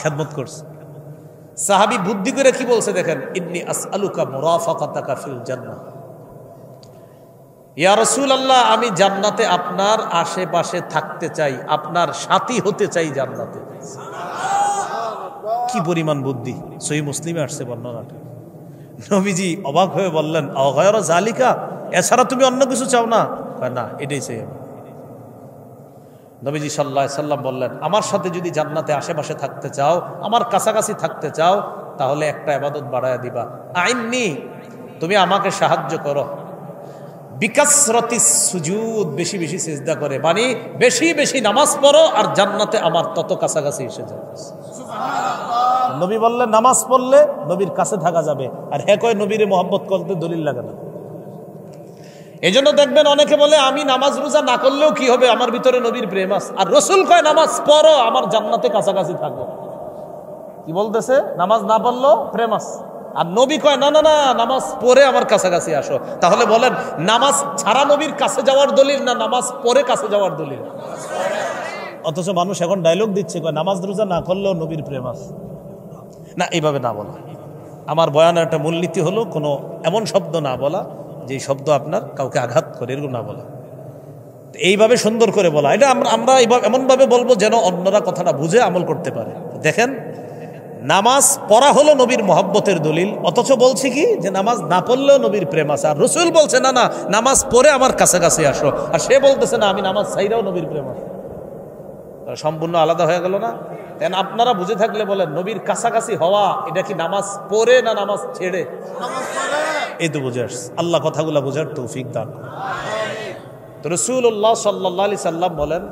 খেদমত করছে। সাহাবী বুদ্ধি করে কি বলছে দেখেন, ইন্নী আসআলুকা মুরাফাকাতাকা ফিল জান্নাহ। ইয়া রাসূলুল্লাহ, আমি জান্নাতে আপনার আশেপাশে থাকতে চাই, আপনার সাথী হতে চাই জান্নাতে। কি পরিমাণ বুদ্ধি! সহিহ মুসলিমে আসছে বর্ণনাটা। নবীজি অবাক হয়ে বললেন, আগায়রা জালিকা, এছাড়া তুমি অন্য কিছু চাও না? না, এটাই চাই আমি। নবীজি সাল্লাল্লাহু আলাইহি সাল্লাম বললেন, আমার সাথে যদি জান্নাতে আশেপাশে থাকতে চাও, আমার কাছাকাছি থাকতে চাও, তাহলে একটা ইবাদত বাড়ায়া দিবা। আইন্নি, তুমি আমাকে সাহায্য করো। বিকাসরতিস সুজুদ, বেশি বেশি সিজদা করে, মানে বেশি বেশি নামাজ পড়ো আর জান্নাতে আমার তত কাছাকাছি এসে যাবে। সুবহানাল্লাহ। নবী বললেন নামাজ পড়লে নবীর কাছে থাকা যাবে, আর হে কয় নবীরে মহব্বত করতে দলিল লাগে না। এই জন্য দেখবেন অনেকে বলে আমি নামাজ রোজা না করলেও কি হবে, আমার ভিতরে নবীর প্রেম আছে। আর রসুল কয় নামাজ পড়ো, আমার জান্নাতে কাছাকাছি থাকো। কি বলতেছে? নামাজ না পড়লেও প্রেম আছে। আর নবী কয় না না না, নামাজ পড়ে আমার কাছাকাছি আসো। তাহলে বলেন নামাজ ছাড়া নবীর কাছে যাওয়ার দলিল না নামাজ পড়ে কাছে যাওয়ার দলিল? অথচ মানুষ এখন ডায়লগ দিচ্ছে, কয় নামাজ রোজা না করলেও নবীর প্রেম আছে। না, এইভাবে না বলা। আমার বয়ানের একটা মূলনীতি হলো কোনো এমন শব্দ না বলা যে শব্দ আপনার কাউকে আঘাত করে, এরকম না বলা। এইভাবে সুন্দর করে বলা, এটা আমরা এমনভাবে বলবো যেন অন্যরা কথাটা বুঝে আমল করতে পারে। দেখেন, নামাজ পড়া হলো নবীর মহব্বতের দলিল, অথচ বলছি কি যে নামাজ না পড়লেও নবীর প্রেম আছে। আর রসুল বলছে না না, নামাজ পড়ে আমার কাছাকাছি আসো, আর সে বলতেছে না আমি নামাজ ছাইরাও নবীর প্রেম আছে। সম্পূর্ণ আলাদা হয়ে গেল না? তেন আপনারা বুঝে থাকলে বলেন, নবীর কাছাকাছি হওয়া এটা কি নামাজ পড়ে না নামাজ ছেড়ে? এই তো বুঝে আসছে। আল্লাহ কথাগুলো বোঝার তৌফিক দান। তো রাসূলুল্লাহ সাল্লাল্লাহু আলাইহি সাল্লাম বলেন,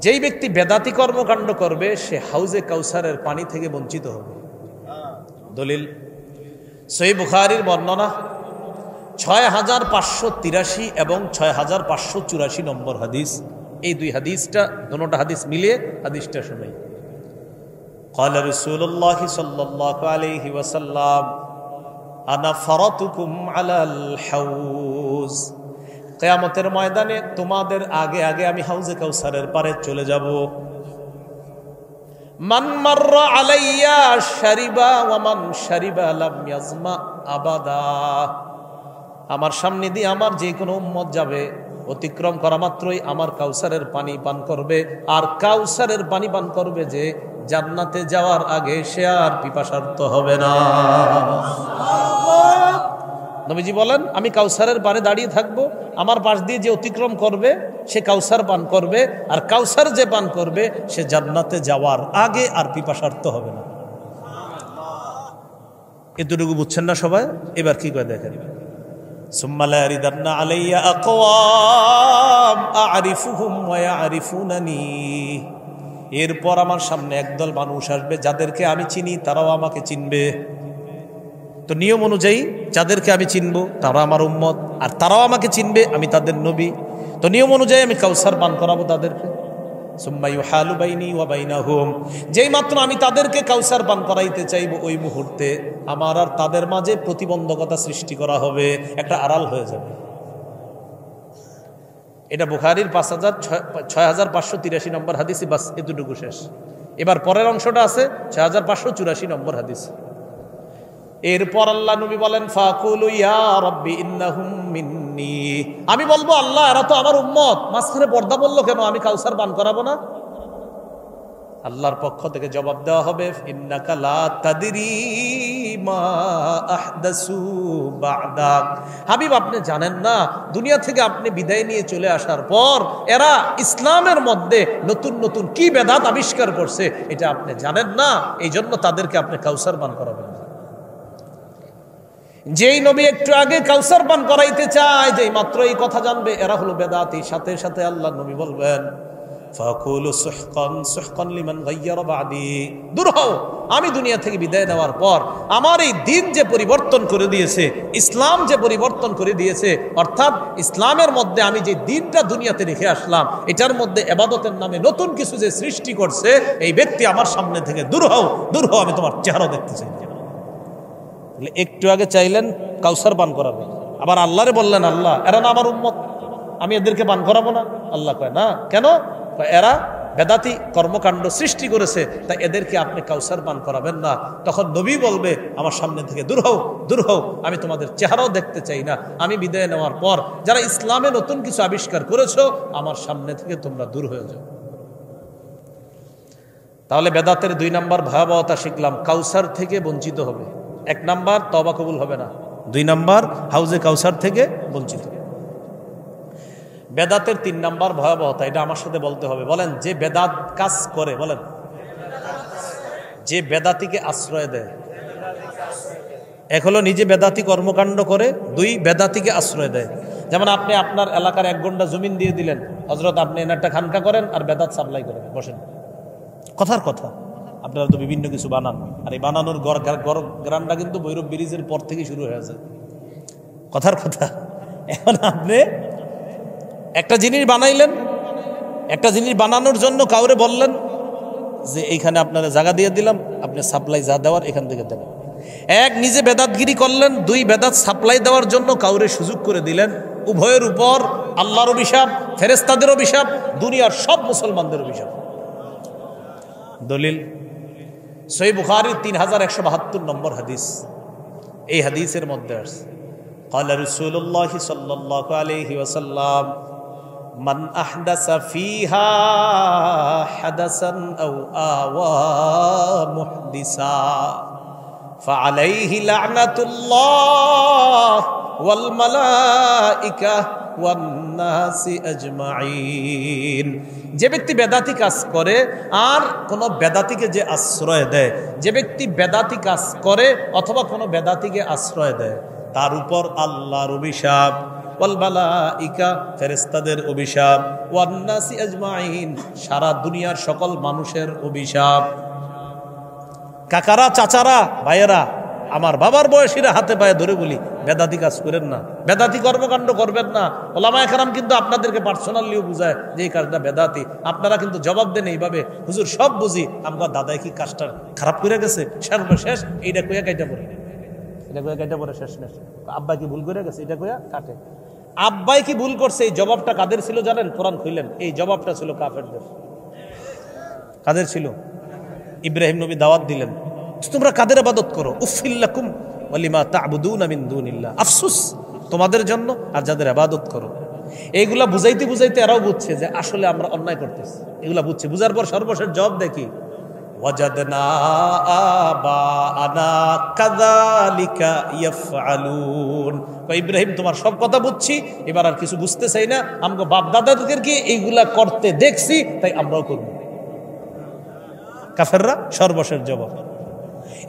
যেই ব্যক্তি বেদাতি কর্মকাণ্ড করবে সে হাউজে কাউসারের পানি থেকে বঞ্চিত হবে। দলিল সহিহ বুখারীর বর্ণনা 6583 এবং 6584 নম্বর হাদিস। এই দুই হাদিসটা, দুটোটা হাদিস মিলিয়ে হাদিসটা শুনাই। قال رسول الله صلى الله عليه وسلم আনা ফারাতুকুম আলাল হাউজ, কিয়ামতের ময়দানে তোমাদের আগে আগে আমি হাউজে কাউসারের পারে চলে যাব। মান মাররা আলাইয়া শারিবা ওয়া মান শারিবা লাম ইয়াজমা আবাদা, আমার সামনে দিয়ে আমার যে কোনো উম্মত যাবে, অতিক্রম করা মাত্রই আমার কাউসারের পানি পান করবে, আর কাউসারের পানি পান করবে যে জান্নাতে যাওয়ার আগে সে আর পিপাসার্ত হবে না। নবীজি বলেন, আমি কাউসারের পারে দাঁড়িয়ে থাকবো, আমার পাশ দিয়ে যে অতিক্রম করবে সে কাউসার পান করবে, আর কাউসার যে পান করবে সে জান্নাতে যাওয়ার আগে আর পিপাসার্ত হবে না। এতটুকু বুঝছেন না সবাই? এবার কি করে দেখেন, সুম্মা লা ইয়ারিদান্না আলাইয়া আকওয়াম আ'রিফুহুম ওয়া ইয়া'রিফুনানি, এরপর আমার সামনে একদল মানুষ আসবে যাদেরকে আমি চিনি তারাও আমাকে চিনবে। তো নিয়ম অনুযায়ী যাদেরকে আমি চিনবো তারা আমার উম্মত, আর তারাও আমাকে চিনবে, আমি তাদের নবী। তো নিয়ম অনুযায়ী আমি কাউসার পান করাবো তাদেরকে। সুম্মা ইউহালু বাইনি ওয়া বাইনাহুম, যেই মাত্র আমি তাদেরকে কাউসার পান করাইতে চাইবো ওই মুহূর্তে আমার আর তাদের মাঝে প্রতিবন্ধকতা সৃষ্টি করা হবে, একটা আড়াল হয়ে যাবে। এটা বুখারীর 6583 নম্বর হাদিস। বাস এতটুকু শেষ। এবার পরের অংশটা আছে 6584 নম্বর হাদিস। এরপর আল্লাহ নবী বলেন, ফাকুলু ইয়া রাব্বি ইন্নাহুম মিন্নি, আমি বলবো আল্লাহ এরা তো আমার উম্মত, মাঝখানে পর্দা বললো কেন, আমি কাউসার পান করাবো না? আল্লাহর পক্ষ থেকে জবাব দেওয়া হবে, ইন্নাকা লা তাদরি মা আহদাসু বা'দাক, হাবিব আপনি জানেন না দুনিয়া থেকে আপনি বিদায় নিয়ে চলে আসার পর এরা ইসলামের মধ্যে নতুন নতুন কি বেদাত আবিষ্কার করছে, এটা আপনি জানেন না, এই জন্য তাদেরকে আপনি কাউসার পান করাবেন না। যেই নবী একটু আগে কাউসার পান করাইতে চায়, যেই মাত্র এই কথা জানবে এরা হলো বেদাতি, সাথে সাথে আল্লাহ নবী বলবেন, ফাকুলু সুহকান সুহকান লিমান গায়্যারা বাদি, দূর হও, আমি দুনিয়া থেকে বিদায় নেওয়ার পর আমার এই দিন যে পরিবর্তন করে দিয়েছে, ইসলাম যে পরিবর্তন করে দিয়েছে, অর্থাৎ ইসলামের মধ্যে আমি যে দিনটা দুনিয়াতে রেখে আসলাম এটার মধ্যে ইবাদতের নামে নতুন কিছু যে সৃষ্টি করছে, এই ব্যক্তি আমার সামনে থেকে দূর হও, দূর হও, আমি তোমার চেহারা দেখতে চাই না। একটু আগে চাইলেন কাউসার পান করাবে, আবার আল্লাহরে বললেন, আল্লাহ এরা না আমার উম্মত, আমি এদেরকে পান করাবো না? আল্লাহ কয় না, কেন? এরা বেদাতি কর্মকাণ্ড সৃষ্টি করেছে, তাই এদেরকে আপনি কাউসার পান করাবেন না। তখন নবী বলবে, আমার সামনে থেকে দূর হও, দূর হও, আমি তোমাদের চেহারাও দেখতে চাই না। আমি বিদায় নেওয়ার পর যারা ইসলামে নতুন কিছু আবিষ্কার করেছো আমার সামনে থেকে তোমরা দূর হয়ে যাও। তাহলে বেদাতের 2 নাম্বার ভয়াবহতা শিখলাম, কাউসার থেকে বঞ্চিত হবে। 1 নাম্বার তওবা কবুল হবে না, 2 নাম্বার হাউজে কাউসার থেকে বঞ্চিত। বেদাতের 3 নাম্বার ভয়াবহতা, এটা আমার সাথে বলতে হবে। বলেন, যে বেদাত কাজ করে, বলেন, যে বেদাতিকে আশ্রয় দেয়। 1 হলো নিজে বেদাতি কর্মকাণ্ড করে, 2 বেদাতিকে আশ্রয় দেয়। যেমন আপনি আপনার এলাকার 1 ঘন্টা জমিন দিয়ে দিলেন, হযরত আপনি একটা খানকা করেন আর বেদাত সাপ্লাই করেন, বসেন। কথার কথা, আপনারা তো বিভিন্ন কিছু বানান, আর এই বানানোর গ্রানটা কিন্তু ভৈরব ব্রিজের পর থেকে শুরু হয়ে যায়। কথার কথা, এখন আপনি একটা জিনিস বানাইলেন, একটা জিনিস বানানোর জন্য কাউরে বললেন যে এইখানে আপনারা জায়গা দিয়ে দিলাম, আপনি সাপ্লাই যা দেওয়ার এখান থেকে দেন। 1 নিজে বেদাতগিরি করলেন, 2 বেদাত সাপ্লাই দেওয়ার জন্য কাউরে সুযোগ করে দিলেন। উভয়ের উপর আল্লাহর অভিশাপ, ফেরেশতাদের অভিশাপ, দুনিয়ার সব মুসলমানদের অভিশাপ। দলিল সহিহ বুখারীর 3172 নম্বর হাদিস। এই হাদিসের মধ্যে আছে, ক্বালা রাসূলুল্লাহ সাল্লাল্লাহু আলাইহি ওয়াসাল্লাম, মান আহদাসা ফিহা হাদাসান আও আওয়া মুহদিসা ফাআলাইহি লা'নাতুল্লাহ ওয়াল মালাইকা ওয়ান নাসি আজমাইন। যে ব্যক্তি বেদাতি কাজ করে আর কোন বেদাতিকে যে আশ্রয় দেয়, যে ব্যক্তি বেদাতি কাজ করে অথবা কোন বেদাতিকে আশ্রয় দেয়, তার উপর আল্লাহর অভিশাপ, ওয়াল মালাইকা ফেরেশতাদের অভিশাপ, ওয়ান নাসি আজমাইন সারা দুনিয়ার সকল মানুষের অভিশাপ। কাকারা, চাচারা, ভাইয়েরা, আমার বাবার বয়সীরা হাতে পায়ে ধরে বলি, বেদাতি কাজ করেন না, বেদাতি কর্মকাণ্ড করবেন না। ওলামায়ে কেরাম কিন্তু আপনাদেরকে পার্সোনালিও বুঝায় যে এই কাজটা বেদাতি। আপনারা কিন্তু জবাব দেন এইভাবে, হুজুর সব বুঝি, আমার দাদাই কি কাজটা খারাপ করে গেছে, শেষ এইটা কইয়া কাইটা পড়ে। এটা কয়ে কেটে পরে শেষ নেশ। আব্বা কি ভুল করে গেছে, এটা কয়ে কাটে। আব্বাই কি ভুল করছে, এই জবাবটা কাদের ছিল জানেন? কোরআন খুললেন, এই জবাবটা ছিল কাফেরদের। কাদের ছিল? ইব্রাহিম নবী দাওয়াত দিলেন, তোমরা কাদের ইবাদত করো? উফিল্লাকুম ওয়ালিমা তা'বুদুনা মিন দুনিল্লাহ, আফসোস তোমাদের জন্য আর যাদের ইবাদত করো। এইগুলা বুঝাইতে বুঝাইতে এরাও বুঝছে যে আসলে আমরা অন্যায় করতেছি। এগুলা বুঝছে, বুঝার পর সর্বশেষ জবাব দেখি, ওয়াজাদনা আবাআনা কাযালিকা ইয়াফআলুন। ইব্রাহিম তোমার সব কথা বুঝছি, এবার আর কিছু বুঝতে চাই না, আমগো বাপ দাদাদেরকে এইগুলা করতে দেখছি তাই আমরাও করব। কাফেররা সর্বশেষ জবাব।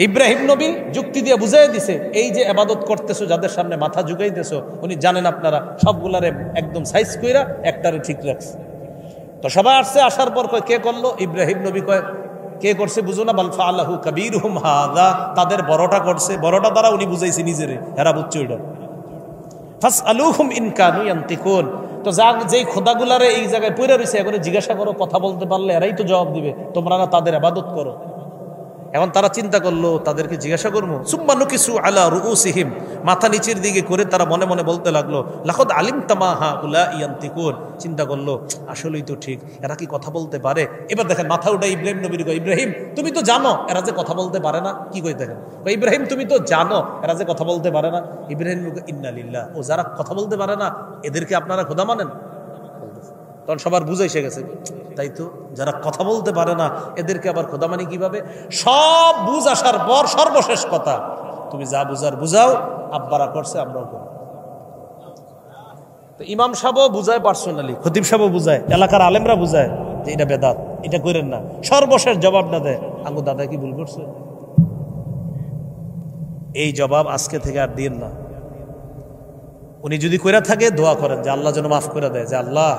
ইব্রাহিম নবী যুক্তি দিয়ে বুঝাই দিছে, এই যে ইবাদত করতেছো, যাদের সামনে মাথা ঝুঁকাইতেছো, উনি জানেন আপনারা সবগুলারে একদম সাইজ কইরা একটারে ঠিক রাখছে। তো সবাই আসছে, আসার পর কয় কে করলো? ইব্রাহিম নবী কয় কে করছে বুঝো না? বাল ফাআলাহু কাবীরুহুম হাযা, তাদের বড়টা করছে। বড়টা দ্বারা উনি বুঝাইছে নিজেরে, এরা বুঝছে ওইটা। ফাসআলুহুম ইন কানু ইয়ানতিকুন। তো যেই খোদাগুলারে এই জায়গায় পড়ে রয়েছে, এখন জিজ্ঞাসা করো, কথা বলতে পারলে এরাই তো জবাব দিবে, তোমরা না তাদের ইবাদত করো। এখন তারা চিন্তা করলো তাদেরকে জিজ্ঞাসা করবো। সুম্মা নুকিসু আলা রুউসিহিম, মাথা নিচের দিকে করে তারা মনে মনে বলতে লাগলো, লাকাদ আলিমতা মা হাউলা ইয়ানতিকুন। চিন্তা করলো আসলেই তো ঠিক, এরা কি কথা বলতে পারে? এবার দেখেন মাথা উঠে ইব্রাহিম নবীর কয়, ইব্রাহিম তুমি তো জানো এরা যে কথা বলতে পারে না। কি কই দেখেন, ইব্রাহিম তুমি তো জানো এরা যে কথা বলতে পারে না। ইব্রাহিম ইন্না লিল্লাহ, ও যারা কথা বলতে পারে না এদেরকে আপনারা খোদা মানেন? তখন সবার বুঝে এসে গেছে, তাই তো, যারা কথা বলতে পারে না এদেরকে আবার খোদা মানি কিভাবে? সব বুঝ আসার পর সর্বশেষ কথা, তুমি যা বুঝার বুঝাও, আব্বারা করছে আমরাও করি। তো ইমাম সাহেবও বুঝায় পার্সোনালি, খতিব সাহেবও বুঝায়, এলাকার আলেমরা বুঝায় যে এটা বেদাত, এটা করেন না। সর্বশেষ জবাবটা দেয়, আঙ্গু দাদা কি ভুল করছে? এই জবাব আজকে থেকে আর দিন না। উনি যদি কইরা থাকে দোয়া করেন যে আল্লাহ যেন মাফ করে দেয়, যে আল্লাহ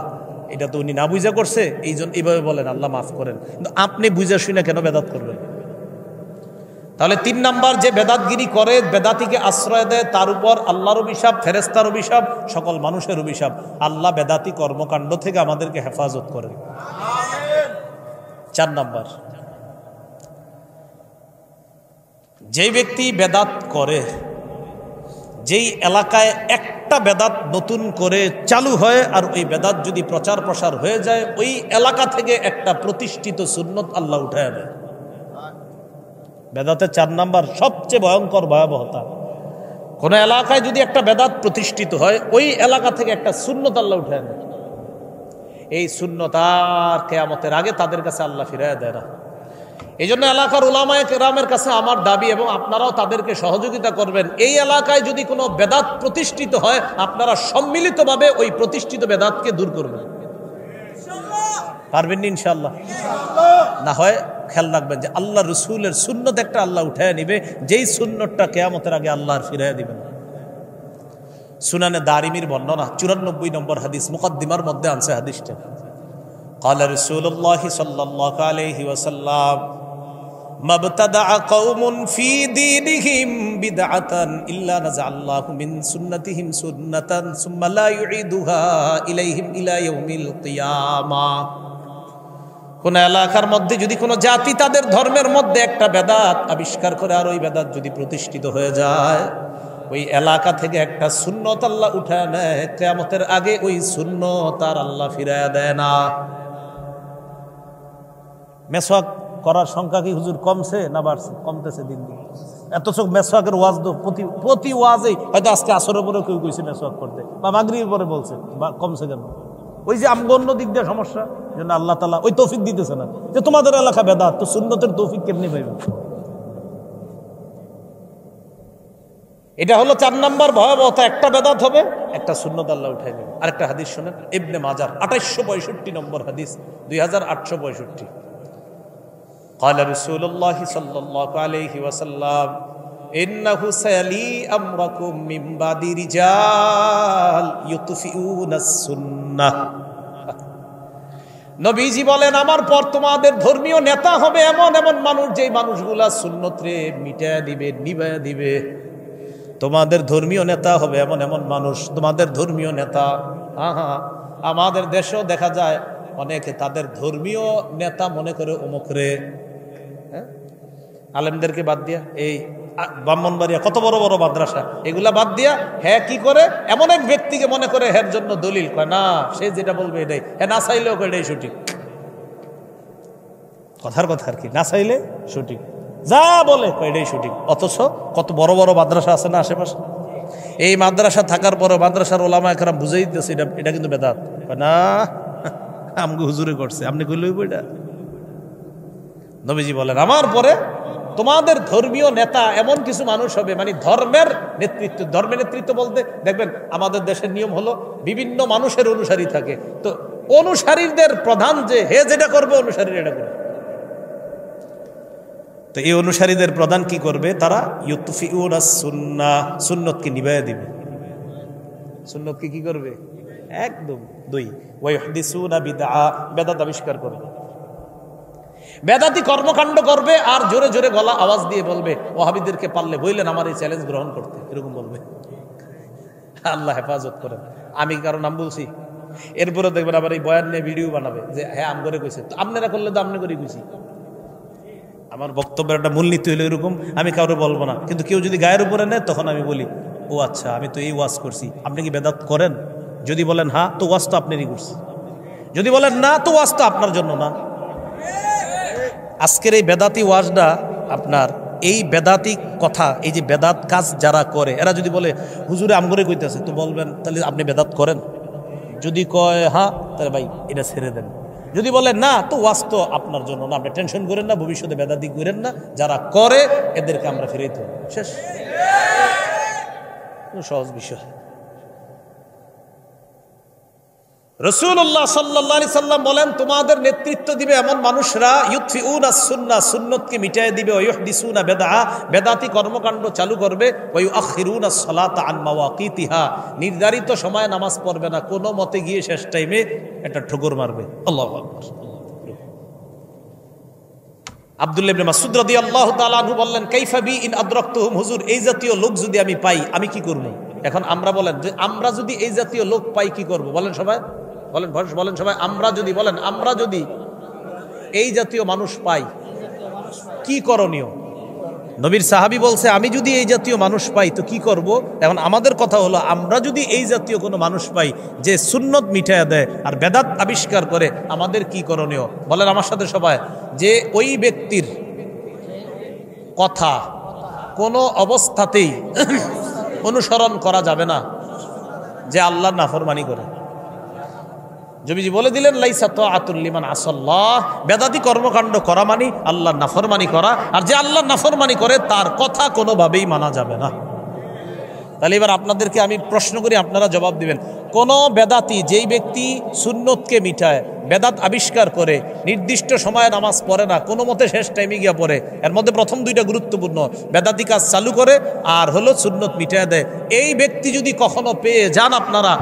এটা তো উনি না বুঝা করছে, এই জন্য এইভাবে বলেন আল্লাহ মাফ করেন। কিন্তু আপনি বুঝা শুনে কেন বেদাত করবেন? তাহলে 3 নাম্বার, যে বেদাতগিরি করে, বেদাতিকে আশ্রয় দেয়, তার উপর আল্লাহর অভিশাপ, ফেরেশতার অভিশাপ, সকল মানুষের অভিশাপ। আল্লাহ বেদাতি কর্মকাণ্ড থেকে আমাদেরকে হেফাজত করেন। 4 নাম্বার, যেই ব্যক্তি বেদাত করে, যেই এলাকায় একটা বেদাত নতুন করে চালু হয় আর ওই বেদাত যদি প্রচার প্রসার হয়ে যায়, ওই এলাকা থেকে একটা প্রতিষ্ঠিত সুন্নত আল্লাহ উঠায় দেয়। বেদাতের 4 নাম্বার সবচেয়ে ভয়ঙ্কর ভয়াবহতা, কোন এলাকায় যদি একটা বেদাত প্রতিষ্ঠিত হয়, ওই এলাকা থেকে একটা সুন্নত আল্লাহ উঠায় দেয়। এই সুন্নত আর কিয়ামতের আগে তাদের কাছে আল্লাহ ফিরায় দেয় না। এই জন্য এলাকার উলামায়ে কেরামের কাছে আমার দাবি, এবং আপনারাও তাদেরকে সহযোগিতা করবেন, এই এলাকায় যদি কোনো বেদাত প্রতিষ্ঠিত হয়, আপনারা সম্মিলিতভাবে ওই প্রতিষ্ঠিত বেদাতকে দূর করবেন। পারবেন ইনশাআল্লাহ? না হয় খেয়াল রাখবেন যে আল্লাহ রসুলের সুন্নত একটা আল্লাহ উঠায় নিবে, যেই সুন্নতটা কিয়ামতের আগে আল্লাহর ফিরাইয়া দিবেন। সুনানে দারিমির বর্ণনা 94 নম্বর হাদিস, মুকদ্দিমার মধ্যে আনছে হাদিসটা। قال رسول الله صلى الله عليه وسلم ما ابتدع قوم في دينهم بدعة إلا نزع الله من سنتهم سنة ثم لا يعيدها إليهم إلى يوم القيامة। কোন এলাকার মধ্যে যদি কোনো জাতি তাদের ধর্মের মধ্যে একটা বেদাত আবিষ্কার করে, আর ওই বেদাত যদি প্রতিষ্ঠিত হয়ে যায়, ওই এলাকা থেকে একটা সুন্নত আল্লাহ উঠায় নেয়, কিয়ামতের আগে ওই সুন্নত আর আল্লাহ ফিরায় দেয় না। মেসওয়াক করার সংখ্যা কি হুজুর কমছে না বাড়ছে? কমতেছে দিন দিন। এত চোখ মেসওয়াকের ওয়াজ তো প্রতি ওয়াজেই, হয়তো আজকে আসরের পরে কেউ কইছে মেসওয়াক করতে, বা মাগরিবের পরে বলছে, কমছে কেন? ওই যে আমগো অন্য দিক দিয়ে সমস্যা, জন্য আল্লাহ তাআলা ওই তৌফিক দিতেছে না যে তোমাদের এলাকা বেদাত, তো সুন্নতের তৌফিক কেমনি পাইবে? এটা হলো 4 নাম্বার ভয়াবহতা। একটা বেদাত হবে, একটা সুন্নত আল্লাহ উঠাই নেবে। আরেকটা হাদিস শুনেন, ইবনে মাজার 2865 নম্বর হাদিস, 2865। قال رسول الله صلى الله عليه وسلم إنه سيلي أمركم من بعد رجال يطفئون السنة। নবীজি বলেন, আমার পর তোমাদের ধর্মীয় নেতা হবে এমন এমন মানুষ, যেই মানুষগুলা সুন্নতরে মিটায়া দিবে, নিভায়া দিবে। তোমাদের ধর্মীয় নেতা হবে এমন এমন মানুষ, তোমাদের ধর্মীয় নেতা। আমাদের দেশেও দেখা যায় অনেকে তাদের ধর্মীয় নেতা মনে করে অমুক রে, আলেমদেরকে বাদ দিয়া এই ব্রাহ্মণবাড়িয়া কত বড় বড় মাদ্রাসা, এগুলা বাদ দিয়া হ্যাঁ কি করে এমন এক ব্যক্তিকে মনে করে হ্যার জন্য দলিল কয় না, সে যেটা বলবে এটাই, হ্যাঁ না চাইলেও এটাই সঠিক। কথার কথা আর কি, না চাইলে সঠিক, যা বলে এটাই সঠিক। অথচ কত বড় বড় মাদ্রাসা আছে না আশেপাশে, এই মাদ্রাসা থাকার পরে মাদ্রাসার ওলামা একরাম বুঝাই দিতেছে এটা কিন্তু বেদাত। না আমগো হুজুরে করছে, আপনি কইলে এটা। নবীজি বলেন আমার পরে তোমাদের ধর্মীয় নেতা এমন কিছু মানুষ হবে, মানে ধর্মের নেতৃত্ব বলতে দেখবেন আমাদের দেশের নিয়ম হলো বিভিন্ন মানুষের অনুসারী থাকে, তো অনুসারীদের প্রধান যে হে যেটা করবে অনুসারী এটা করবে। তো এই অনুসারীদের প্রধান কি করবে, তারা ইউতফিউনা সুন্নাহ, সুন্নতকে নিভাইয়া দিবে। সুন্নতকে কি করবে, একদম। দুই, ওয়াইহদিসুনা বিদআ, বেদাত আবিষ্কার করবে, বেদাতি কর্মকাণ্ড করবে, আর জোরে জোরে গলা আওয়াজ দিয়ে বলবে ওয়াহাবিদেরকে পারলে বললেন আমার এই চ্যালেঞ্জ গ্রহণ করতে, এরকম বলবে। আল্লাহ হেফাজত করেন, আমি কারো নাম বলছি। এরপরে দেখবেন আবার এই বয়ান নিয়ে ভিডিও বানাবে যে হ্যাঁ আম করে কইছে, তো আপনারা করলে তো আমনে করে কইছি। আমার বক্তব্যের একটা মূলনীতি হলো এরকম, আমি কাউরে বলবো না, কিন্তু কেউ যদি গায়ের উপরে নেয় তখন আমি বলি ও আচ্ছা আমি তো এই ওয়াজ করছি, আপনি কি বেদাত করেন? যদি বলেন হ্যাঁ, তো ওয়াজ তো আপনারই করছি, যদি বলেন না তো ওয়াজ তো আপনার জন্য না। আজকের এই বেদাতি ওয়াজটা আপনার, এই বেদাতি কথা, এই যে বেদাত কাজ যারা করে এরা যদি বলে হুজুরে আমগরে কইতেছে, তো বলবেন তাহলে আপনি বেদাত করেন? যদি কয় হ্যাঁ, তাহলে ভাই এটা ছেড়ে দেন। যদি বলেন না, তো ওয়াজ তো আপনার জন্য না, আপনি টেনশন করেন না, ভবিষ্যতে বেদাতি করেন না, যারা করে এদেরকে আমরা ফিরাইতে হবে, শেষ। সহজ বিষয়। রাসূলুল্লাহ সাল্লাল্লাহু আলাইহি সাল্লাম বলেন তোমাদের নেতৃত্ব দিবে এমন মানুষরা ইউতফিউনা সুন্নাহ, সুন্নতকে মিটায়ে দিবে, ওয়া ইউহদিসুনা বিদআ, বেদাতি কর্মকাণ্ড চালু করবে, ওয়া ইউআখিরুনা সালাতা আন মাওয়াকিতিহা, নির্ধারিত সময়ে নামাজ পড়বে না, কোনো মতে গিয়ে শেষ টাইমে একটা ঠোকর মারবে। আল্লাহু আকবার। আব্দুল্লাহ ইবনে মাসউদ রাদিয়াল্লাহু তাআলা আনহু বললেন কাইফা বি ইন আদরাকতুহুম, হুজুর এই জাতীয় লোক যদি আমি পাই আমি কি করব? এখন আমরা বলেন যে আমরা যদি এই জাতীয় লোক পাই কি করব? বলেন সবাই, বলেন সবাই, আমরা যদি, বলেন আমরা যদি এই জাতীয় মানুষ পাই কি করণীয়? নবীর সাহাবী বলছে আমি যদি এই জাতীয় মানুষ পাই তো কি করব? এখন আমাদের কথা হলো আমরা যদি এই জাতীয় কোনো মানুষ পাই যে সুন্নত মিটায়া দেয় আর বেদাত আবিষ্কার করে, আমাদের কি করণীয়? বলেন আমার সাথে সবাই, যে ওই ব্যক্তির কথা কোনো অবস্থাতেই অনুসরণ করা যাবে না যে আল্লাহর নাফরমানি করে। নবীজি বলে দিলেন লাইসা তাআতুল লিমান আসাল্লাহ, বেদাতি কর্মকাণ্ড করা মানে আল্লাহর নাফরমানি করা, আর যে আল্লাহর নাফরমানি করে তার কথা কোনোভাবেই মানা যাবে না। তাহলে এবার আপনাদেরকে আমি প্রশ্ন করি, আপনারা জবাব দিবেন। কোন বেদাতি, যেই ব্যক্তি সুন্নতকে মিটায়, বেদাত আবিষ্কার করে, নির্দিষ্ট সময়ে নামাজ পড়ে না, কোনো মতে শেষ টাইমে গিয়া পড়ে, এর মধ্যে প্রথম দুইটা গুরুত্বপূর্ণ, বেদাতি কাজ চালু করে আর হলো সুন্নত মিটায় দেয়, এই ব্যক্তি যদি কখনো পেয়ে যান আপনারা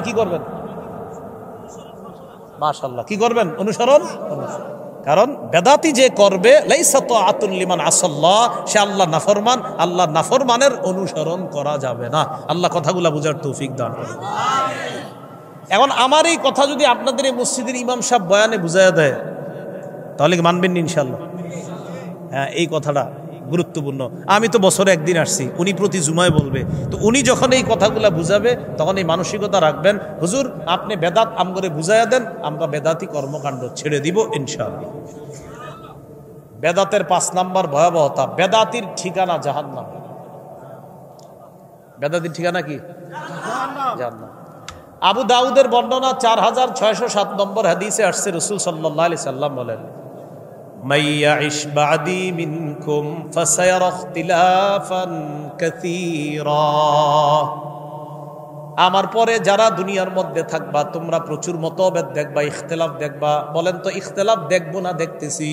কি করবেন? মাশাআল্লাহ, কি করবেন? অনুসরণ। কারণ বেদাতি যে করবে লাইসা তাআতুল লিমান আসাল্লাহ, সে আল্লাহর নাফরমান, আল্লাহর নাফরমানের অনুসরণ করা যাবে না। আল্লাহ কথাগুলা বুঝার তৌফিক দান করুন। এখন আমার এই কথা যদি আপনাদের এই মসজিদের ইমাম সাহেব বয়ানে বুঝাইয়া দেয় তাহলে কি মানবেন না ইনশাআল্লাহ? হ্যাঁ, এই কথাটা গুরুত্বপূর্ণ। আমি তো বছরে একদিন আসছি, উনি প্রতি জুমায় বলবে, তো উনি যখন এই কথাগুলা বুঝাবে তখন এই মানসিকতা রাখবেন, হুজুর আপনি বেদাত আমগরে বুঝাইয়া দেন, আমরা বেদাতি কর্মকাণ্ড ছেড়ে দিব ইনশাআল্লাহ। বেদাতের 5 নাম্বার ভয়াবহতা, বেদাতির ঠিকানা জাহান্নাম। বেদাতির ঠিকানা কি? জাহান্নাম। আবু দাউদের বর্ণনা 4607 নম্বর হাদিসে আসছে, রাসূল সাল্লাল্লাহু আলাইহি সাল্লাম বলেন মান ইয়াইশ বাদি মিনকুম ফাসায়ারা ইখতিলাফান কাসীরা, আমার পরে যারা দুনিয়ার মধ্যে থাকবা তোমরা প্রচুর মতভেদ দেখবা, ইখতিলাফ দেখবা। বলেন তো ইখতিলাফ দেখবো না দেখতেছি?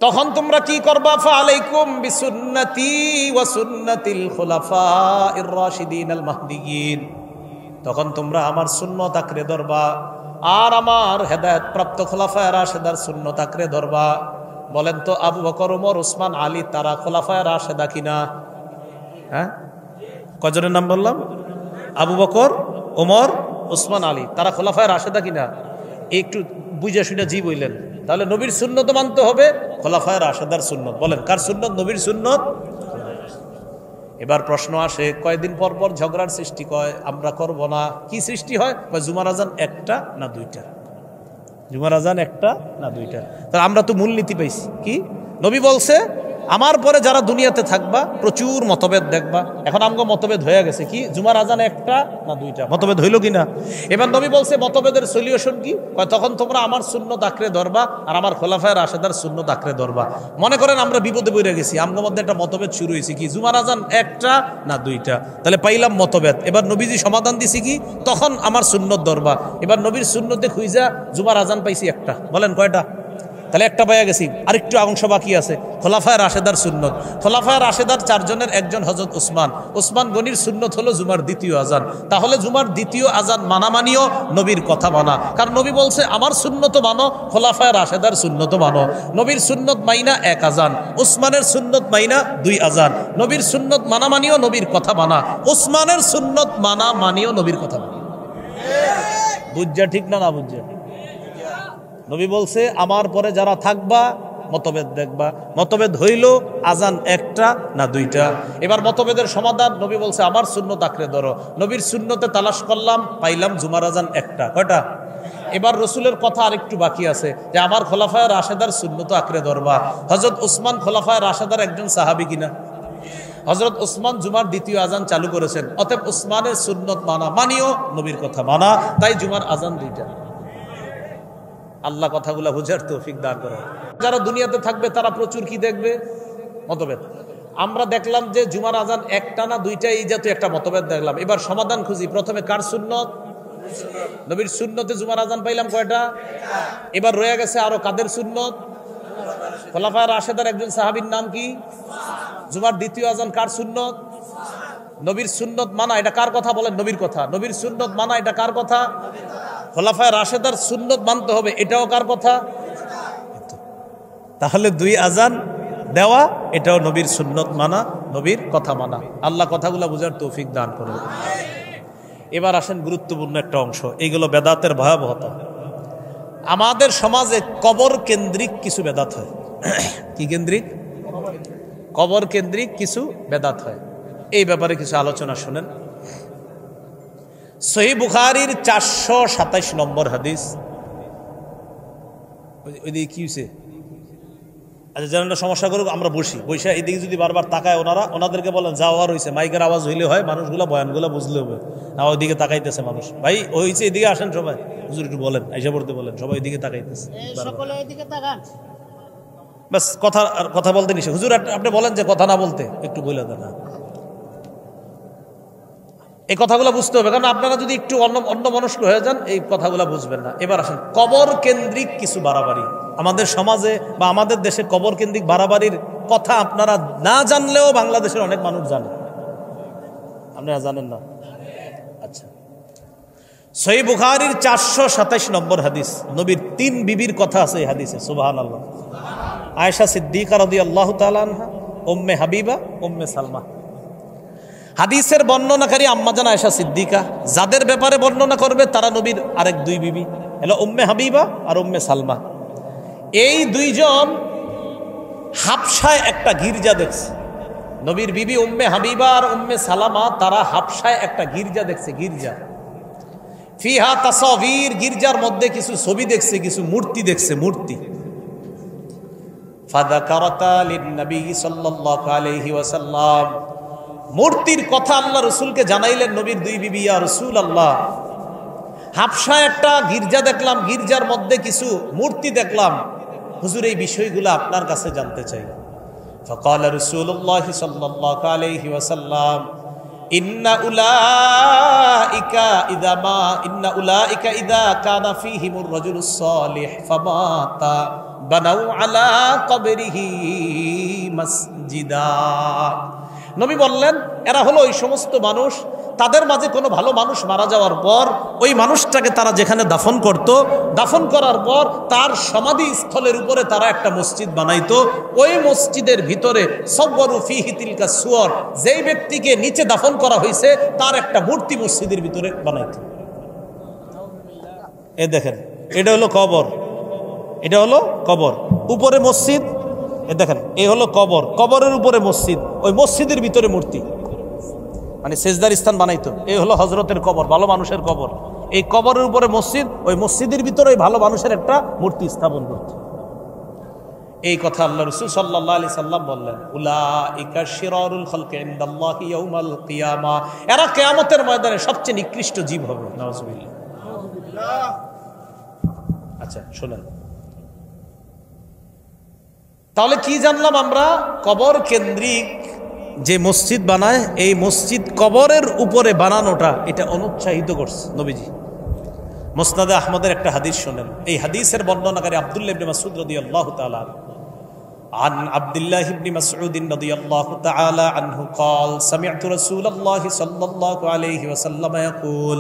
তখন তোমরা কি করবা? ফাআলাইকুম বিসুন্নতি ওয়া সুন্নাতিল খুলাফাইর রাশিদিন আল মাহদিয়িন, তখন তোমরা আমার সুন্নত আঁকড়ে ধরবা আর আমার হেদায়েত প্রাপ্ত খোলাফায়ে রাশেদার সুন্নত আঁকড়ে ধরবা। বলেন তো আবু বকর, ওমর, উসমান, আলী তারা খোলাফায়ে রাশেদা কিনা? হ্যাঁ, কজনের নাম বললাম? আবু বকর, ওমর, উসমান, আলী তারা খোলাফায়ে রাশেদা কিনা? একটু বুঝে শুনে জি বললেন। তাহলে নবীর সুন্নত মানতে হবে, খোলাফায়ে রাশেদার সুন্নত। বলেন কার সুন্নত? নবীর সুন্নত। এবার প্রশ্ন আসে, কয়দিন পর পর ঝগড়ার সৃষ্টি কয় আমরা করব না। কি সৃষ্টি হয়? জুমার আজান একটা না দুইটা? জুমার আজান একটা না দুইটা? তাহলে আমরা তো মূলনীতি পাইছি কি? নবী বলছে আমার পরে যারা দুনিয়াতে থাকবা প্রচুর মতভেদ দেখবা। এখন আমগো মতভেদ হয়ে গেছে কি? জুমার আজান একটা না দুইটা? মতভেদ হইল কিনা? এবার নবী বলছে মতভেদের সলিউশন কি? তখন তোমরা আমার সুন্নত আঁকড়ে ধরবা আর আমার খোলাফায়ে রাশেদার সুন্নত আঁকড়ে ধরবা। মনে করেন আমরা বিপদে পড়ে গেছি, আমগো মধ্যে একটা মতভেদ শুরু হয়েছে কি? জুমার আজান একটা না দুইটা? তাহলে পাইলাম মতভেদ। এবার নবীজি সমাধান দিছি কি? তখন আমার সুন্নত ধরবা। এবার নবীর সুন্নতে খুঁজা জুমার আজান পাইছি একটা। বলেন কয়টা? তাহলে একটা পাইয়া গেছি, আরেকটু অংশ বাকি আছে খোলাফায়ে রাশেদার সুন্নত। খোলাফায়ে রাশেদার 4 জনের একজন হযরত ওসমান গনির সুন্নত হলো জুমার দ্বিতীয় আজান। তাহলে জুমার দ্বিতীয় আজান মানা মানিও নবীর কথা মানা, কারণ নবী বলছে আমার সুন্নত মানো, খোলাফায়ে রাশেদার সুন্নত মানো। নবীর সুন্নত মাইনা 1 আজান, ওসমানের সুন্নত মাইনা 2 আজান। নবীর সুন্নত মানা মানিও নবীর কথা মানা, ওসমানের সুন্নত মানা মানিও নবীর কথা মানা। বুঝা ঠিক না না বুঝা? নবী বলছে আমার পরে যারা থাকবা মতভেদ দেখবা। মতভেদ হইল আজান একটা না দুইটা? এবার মতভেদের সমাধান নবী বলছে আমার সুন্নত আঁকড়ে ধরো। নবীর সুন্নতে তালাশ করলাম, পাইলাম জুমার আজান একটা। কয়টা? এবার রসুলের কথা আরেকটু বাকি আছে যে আমার খোলাফায়ে রাশেদার সুন্নত আঁকড়ে ধরবা। হযরত ওসমান খোলাফায়ে রাশেদার একজন সাহাবী কিনা? হযরত ওসমান জুমার দ্বিতীয় আজান চালু করেছেন, অতএব ওসমানের সুন্নত মানা মানিও নবীর কথা মানা। তাই জুমার আজান দুইটা। আল্লাহ কথাগুলা বুঝার তৌফিক দান করে। যারা দুনিয়াতে থাকবে তারা প্রচুর কি দেখবে? মতভেদ। আমরা দেখলাম যে জুমার আজান একটা না দুইটা, এই জাতীয় একটা মতভেদ দেখলাম। এবার সমাধান খুঁজি। প্রথমে কার সুন্নত? নবীর সুন্নতে জুমার আজান পাইলাম কয়টা? এবার রয়ে গেছে আরো কাদের সুন্নত? খোলাফায়ে রাশেদার একজন সাহাবীর নাম কি? জুমার দ্বিতীয় আজান কার সুন্নত? নবীর সুন্নত মানা, এটা কার কথা? বলেন নবীর কথা। নবীর সুন্নত মানা, এটা কার কথা? খোলাফায়ে রাশেদার সুন্নত মানতে হবে, এটাও কার কথা? তাহলে 2 আজান দেওয়া, এটাও নবীর সুন্নত মানা, নবীর কথা মানা। আল্লাহ কথাগুলো বুঝার তৌফিক দান করবে। এবার আসেন গুরুত্বপূর্ণ একটা অংশ, এইগুলো বেদাতের ভয়াবহতা। আমাদের সমাজে কবর কেন্দ্রিক কিছু বেদাত হয়। কি কেন্দ্রিক? কবর কেন্দ্রিক কিছু বেদাত হয়। এই ব্যাপারে কিছু আলোচনা শুনেন। সহিহ বুখারীর 427 নম্বর হাদিস। ওইদিকে কি হয়েছে? আচ্ছা, যেন সমস্যা করুক আমরা বসে এদিকে যদি বারবার তাকায় ওনাদেরকে বলেন যাওয়ার হয়েছে, মাইকের আওয়াজ হইলে হয়, মানুষগুলো বয়ানগুলো বুঝলে হবে না। ওইদিকে তাকাইতেছে মানুষ। ভাই হয়েছে, এদিকে আসেন সবাই, হুজুর একটু বলেন, আইসা পড়তে বলেন। সবাই এদিকে তাকাইতেছে, বাস কথা বলতে নিষেধ। হুজুর আপনি বলেন যে কথা না বলতে, একটু বলে দেন না। এই কথাগুলো বুঝতে হবে, কারণ আপনারা যদি একটু অন্য মনস্ক হয়ে যান এই কথাগুলো বুঝবেন না। এবার আসেন কবর কেন্দ্রিক কিছু বাড়াবাড়ি আমাদের সমাজে বা আমাদের দেশে। কবর কেন্দ্রিক বাড়াবাড়ির কথা আপনারা না জানলেও বাংলাদেশের অনেক মানুষ জানে। আপনারা জানেন না? আচ্ছা, সহিহ বুখারীর 427 নম্বর হাদিস। নবীর 3 বিবির কথা আছে এই হাদিসে। সুবহানাল্লাহ। আয়েশা সিদ্দিকা রাদিয়াল্লাহু তাআলা আনহা, উম্মে হাবিবা, উম্মে সালমা। হাদিসের বর্ণনাকারী আম্মাজান আয়েশা সিদ্দিকা। যাদের ব্যাপারে বর্ণনা করবে তারা নবীর আরেক 2 বিবি হলো উম্মে হাবিবা আর উম্মে সালমা। এই 2 জন হাবশায় একটা গির্জা দেখছে। নবীর বিবি উম্মে হাবিবা আর উম্মে সালামা, তারা হাবশায় একটা গির্জা দেখছে। গির্জা ফিহা তাসাবির, গির্জার মধ্যে কিছু ছবি দেখছে, কিছু মূর্তি দেখছে। মূর্তি ফাযাকারাতা লিন-নবী সাল্লাল্লাহু আলাইহি ওয়াসাল্লাম, মূর্তির কথা আল্লাহ রসুলকে জানাইলেন নবীর 2 বিবি। ইয়া রাসূলুল্লাহ, হাবশায় একটা গির্জা দেখলাম, গির্জার মধ্যে কিছু মূর্তি দেখলাম, হুজুর এই বিষয়গুলো আপনার কাছে জানতে চাই। ফাকাল রাসূলুল্লাহ সাল্লাল্লাহু আলাইহি ওয়াসাল্লাম, ইন্না উলাইকা ইযা কানা ফীহিমুর রাজুলুস সালিহ ফামাতা বানাউ আলা কবরিহি মাসজিদা। নবী বললেন এরা হলো ওই সমস্ত মানুষ, তাদের মাঝে কোনো ভালো মানুষ মারা যাওয়ার পর ওই মানুষটাকে তারা যেখানে দাফন করত, দাফন করার পর তার সমাধি স্থলের উপরে তারা একটা মসজিদ বানাইতো। ওই মসজিদের ভিতরে সব্বরু ফীহি তিলকা সুওর, যেই ব্যক্তিকে নিচে দাফন করা হয়েছে তার একটা মূর্তি মসজিদের ভিতরে বানাইতো। এ দেখেন, এটা হলো কবর, এটা হলো কবর। উপরে মসজিদ, এ দেখেন, এই হলো কবর, কবরের উপরে মসজিদ, ওই মসজিদের ভিতরে মূর্তি, মানে সেজদার স্থান বানাইতো। এই হলো হজরতের কবর, ভালো মানুষের কবর। এই কবরের উপরে মসজিদ, ওই মসজিদের ভিতরে ওই ভালো মানুষের একটা মূর্তি স্থাপন করত। এই কথা আল্লাহ রাসূল সাল্লাল্লাহু আলাইহি সাল্লাম বললেন, উলাইকা শিরারুল খালকি ইনদাল্লাহি ইয়াউমাল কিয়ামা, এরা কিয়ামতের ময়দানে সবচেয়ে নিকৃষ্ট জীব হবে। নাউজুবিল্লাহ। আচ্ছা শুনেন, তাহলে কি জানলাম আমরা? কবর কেন্দ্রিক যে মসজিদ বানায়, এই মসজিদ কবরের উপরে বানানোটা এটা অনুৎসাহিত করছে নবীজি। মুসনাদে আহমদের একটা হাদিস শোনেন, এই হাদিসের বর্ণনাকারী আব্দুল্লাহ ইবনে মাসউদ রাদিয়াল্লাহু তাআলা عن عبد الله بن مسعود رضي الله تعالى عنه قال سمعت رسول الله صلى الله عليه وسلم يقول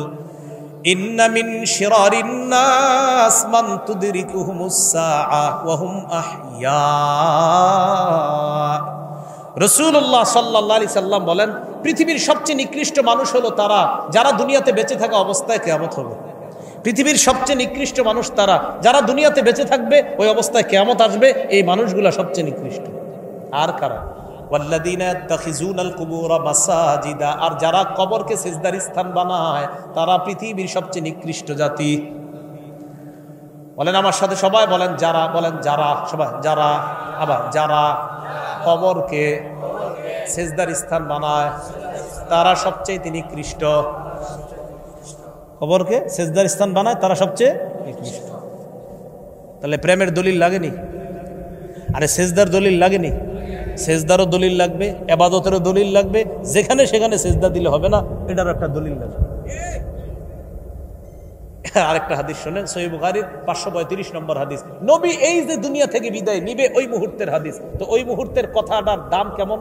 إن من شرار الناس من تدركهم الساعة وهم أحياء। রাসূলুল্লাহ সাল্লাল্লাহু আলাইহি সাল্লাম বলেন, পৃথিবীর সবচেয়ে নিকৃষ্ট মানুষ হলো তারা যারা দুনিয়াতে বেঁচে থাকা অবস্থায় কিয়ামত হবে। পৃথিবীর সবচেয়ে নিকৃষ্ট মানুষ তারা যারা দুনিয়াতে বেঁচে থাকবে, ওই অবস্থায় কিয়ামত আসবে, এই মানুষগুলা সবচেয়ে নিকৃষ্ট। আর কারা? ওয়াল্লাযীনা ইয়াত্তাখিযুনাল কুবুরা মাসাজিদা, আর যারা কবরকে সিজদার স্থান বানায় তারা পৃথিবীর সবচেয়ে নিকৃষ্ট জাতি। বলেন আমার সাথে সবাই, বলেন যারা, বলেন যারা, সবাই যারা, আবার যারা কবরকে সিজদার স্থান বানায় তারা সবচেয়ে নিকৃষ্ট। কবরকে সেজদার স্থান বানায় তারা সবচেয়ে নিকৃষ্ট। তাহলে প্রেমের দলিল লাগেনি? আরে সেজদার দলিল লাগেনি? সেজদারও দলিল লাগবে, ইবাদতেরও দলিল লাগবে। যেখানে সেখানে সেজদা দিলে হবে না, এটারও একটা দলিল লাগবে। আরেকটা হাদিস শোনেন, সহিহ বুখারীর 535 নম্বর হাদিস। নবী এই যে দুনিয়া থেকে বিদায় নিবে, ওই মুহূর্তের হাদিস। তো ওই মুহূর্তের কথাটার দাম কেমন?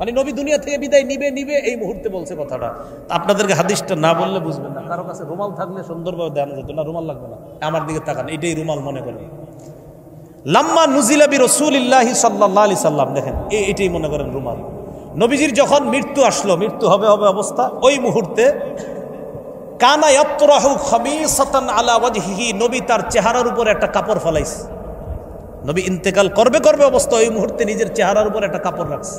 মানে নবী দুনিয়া থেকে বিদায় নিবে এই মুহূর্তে বলছে কথাটা। আপনাদেরকে হাদিসটা না বললে বুঝবেন না। কারো কাছে রুমাল থাকলে সুন্দরভাবে দেখানো যেত না, রুমাল লাগবে না, আমার দিকে তাকান, এটাই রুমাল মনে করেন। লাম্মা নুজিলা বি রাসূলিল্লাহি সাল্লাল্লাহু আলাইহি সাল্লাম, দেখেন এটাই মনে করেন রুমাল। নবীজির যখন মৃত্যু আসলো, মৃত্যু হবে অবস্থা, ওই মুহূর্তে কানা ইয়াতরাহু খামিসাতান আলা ওয়াজহিহি, নবী তার চেহারার উপর একটা কাপড় ফলাইছে। নবী ইন্তেকাল করবে অবস্থা, ওই মুহূর্তে নিজের চেহারার উপর একটা কাপড় রাখছে।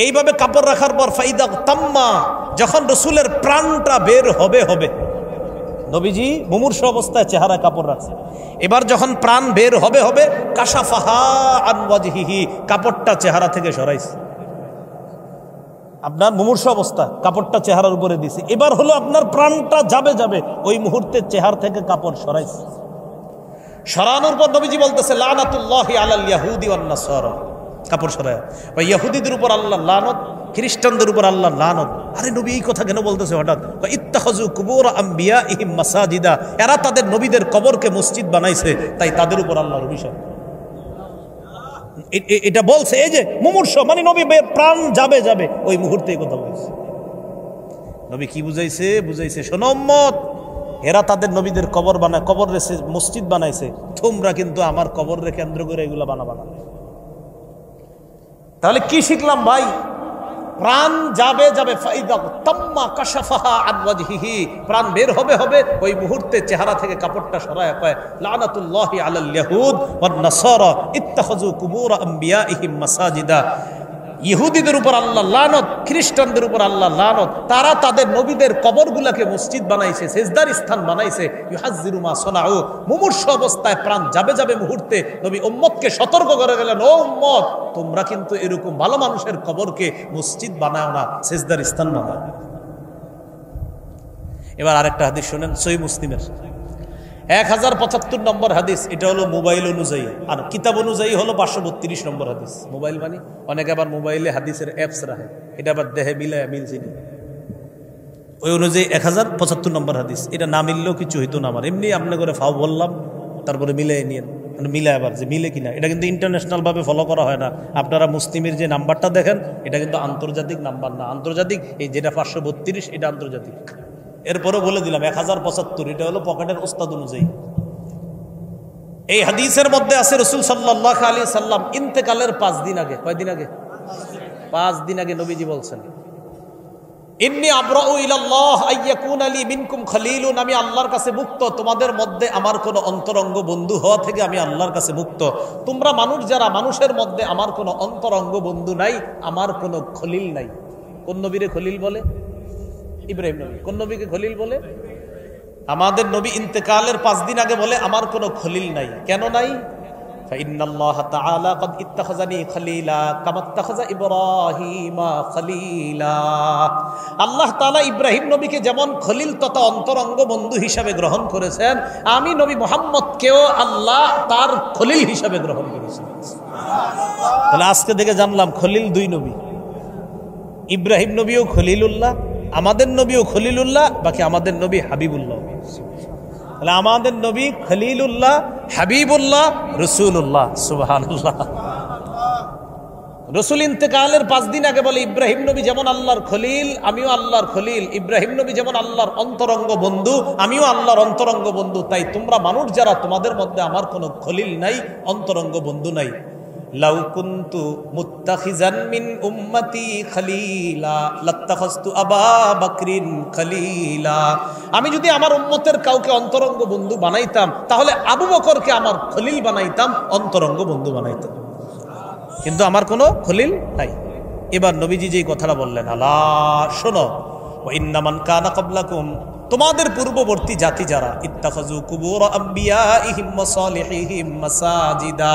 এইভাবে কাপড় রাখার পর ফাইদা তাম্মা, যখন রাসূলের প্রাণটা বের হবে, নবীজি মুমূর্ষ অবস্থায় চেহারায় কাপড় রাখছে। এবার যখন প্রাণ বের হবে কাশাফাহা আন ওয়াজহিহি, কাপড়টা চেহারা থেকে সরাইছে। আপনার মুমূর্ষ অবস্থা, কাপড়টা চেহারার উপরে দিছে। এবার হলো আপনার প্রাণটা যাবে, ওই মুহূর্তে চেহারা থেকে কাপড় সরাইছে। সরানোর পর নবীজি বলতেছে, লানাতুল্লাহি আলাল ইয়াহুদি ওয়ান নাসারা, কাপড় সরায়, বা ইহুদিদের উপর আল্লাহর লানত, খ্রিস্টানদের উপর আল্লাহর লানত। আরে নবী এই কথা কেন বলতেছে হঠাৎ? ইত্তাখাযু কুবুর আমবিয়াইহিম মাসাজিদা, এরা তাদের নবীদের কবরকে মসজিদ বানাইছে, তাই তাদের উপর আল্লাহর অভিশাপ। এটা বলছে এই যে মুমূর্ষ, মানে নবী প্রাণ যাবে ওই মুহূর্তে এই কথা বলছে। নবী কি বুঝাইছে? শোনো উম্মত, এরা তাদের নবীদের কবর বানায়, কবর রেখে মসজিদ বানাইছে, তোমরা কিন্তু আমার কবরকে কেন্দ্র করে এগুলা বানাবা না। তাহলে কি শিখলাম ভাই? প্রাণ যাবে ফাইদা তাম্মা কাশাফাহা আন ওয়াজহিহি, প্রাণ বের হবে ওই মুহূর্তে চেহারা থেকে কাপড়টা সরায় কয়, লানাতুল্লাহি আলাল ইয়াহুদ ওয়ান নাসারা ইত্তাখাযু কুবুর আমবিয়াইহিম মাসাজিদা, ইহুদিদের উপর আল্লাহ লানত, খ্রিস্টানদের উপর আল্লাহ লানত, তারা তাদের নবীদের কবরগুলাকে মসজিদ বানাইছে, সেজদার স্থান বানাইছে। ইউহাজ্জিরু মা সানাউ, মুমূর্ষ অবস্থায় প্রাণ যাবে মুহূর্তে নবী উম্মতকে সতর্ক করে গেলেন, ও উম্মত, তোমরা কিন্তু এরকম ভালো মানুষের কবরকে মসজিদ বানাও না, সেজদার স্থান বানাও। এবার আরেকটা হাদিস শুনেন, সহিহ মুসলিমের 1075 নম্বর হাদিস। এটা হলো মোবাইল অনুযায়ী, আর কিতাব অনুযায়ী হলো 532 নম্বর হাদিস। মোবাইল মানে অনেকে আবার মোবাইলে হাদিসের অ্যাপস রাখে, এটা আবার দেহে মিলছে না, ওই অনুযায়ী 1075 নম্বর হাদিস। এটা না মিললেও কিছু হইতো না, আমার এমনি আপনি করে ফাও বললাম, তারপরে মিলাই নিয়েন, মিলে আবার যে মিলে কিনা। এটা কিন্তু ইন্টারন্যাশনাল ভাবে ফলো করা হয় না। আপনারা মুসলিমের যে নাম্বারটা দেখেন, এটা কিন্তু আন্তর্জাতিক নাম্বার না। আন্তর্জাতিক এই যেটা 532, এটা আন্তর্জাতিক। এরপরে বলে দিলাম 1075, এটা হলো পকেটের ওস্তাদ অনুযায়ী। এই হাদিসের মধ্যে আছে রাসূল সাল্লাল্লাহু আলাইহি সাল্লাম ইন্তেকালের 5 দিন আগে, কয়দিন আগে? 5 দিন আগে নবীজি বলছেন, ইন্নী আবরাউ ইলাল্লাহ আইয়াকুনা লি মিনকুম খলিলুন, আমি আল্লাহর কাছে মুক্ত, তোমাদের মধ্যে আমার কোনো অন্তরঙ্গ বন্ধু হওয়া থেকে আমি আল্লাহর কাছে মুক্ত। তোমরা মানুষ যারা, মানুষের মধ্যে আমার কোনো অন্তরঙ্গ বন্ধু নাই, আমার কোনো খলিল নাই। কোন নবীরে খলিল বলে? ইব্রাহিম নবী। কোন নবীকে খলিল বলে? আমাদের নবী ইন্তেকালের 5 দিন আগে বলে আমার কোনো খলিল নাই। কেন নাই? ফাইন্নাল্লাহ তাআলা ক্বাদ ইত্তাখাযানি খলিলা কামা ইত্তাখাযা ইব্রাহিমা খলিলা। আল্লাহ তাআলা ইব্রাহিম নবীকে যেমন খলিল তথা অন্তরঙ্গ বন্ধু হিসাবে গ্রহণ করেছেন, আমি নবী মুহাম্মদকেও আল্লাহ তার খলিল হিসাবে গ্রহণ করেছেন। তাহলে আজকে থেকে জানলাম খলিল 2 নবী, ইব্রাহিম নবীও খলিলুল্লাহ, আমাদের নবীও খলিলুল্লাহ, বাকি আমাদের নবী হাবিবুল্লাহ। তাহলে আমাদের নবী খলিলুল্লাহ, হাবিবুল্লাহ, রসুল্লাহ। সুবহানাল্লাহ। রসুল ইন্তেকালের 5 দিন আগে বলে ইব্রাহিম নবী যেমন আল্লাহর খলিল, আমিও আল্লাহর খলিল। ইব্রাহিম নবী যেমন আল্লাহর অন্তরঙ্গ বন্ধু, আমিও আল্লাহর অন্তরঙ্গ বন্ধু। তাই তোমরা মানুষ যারা, তোমাদের মধ্যে আমার কোনো খলিল নাই, অন্তরঙ্গ বন্ধু নাই। লাউ কুনতু মুত্তাখিজান মিন উম্মতি খলিলা লাত্তাখাযতু আবা বকরিন খলিলা। আমি যদি আমার উম্মতের কাউকে অন্তরঙ্গ বন্ধু বানাইতাম, তাহলে আবু বকরকে আমার খলিল বানাইতাম, অন্তরঙ্গ বন্ধু বানাইতাম। কিন্তু আমার কোনো খলিল নাই। এবার নবীজি যেই কথাটা বললেন, আলা শোনো, ওয়া ইন্না মান কানা ক্বাবলাকুম, তোমাদের পূর্ববর্তী জাতি যারা, ইত্তাখাযু কুবুর আমবিয়াইহিম ওয়া সালিহিহিম মাসাজিদা,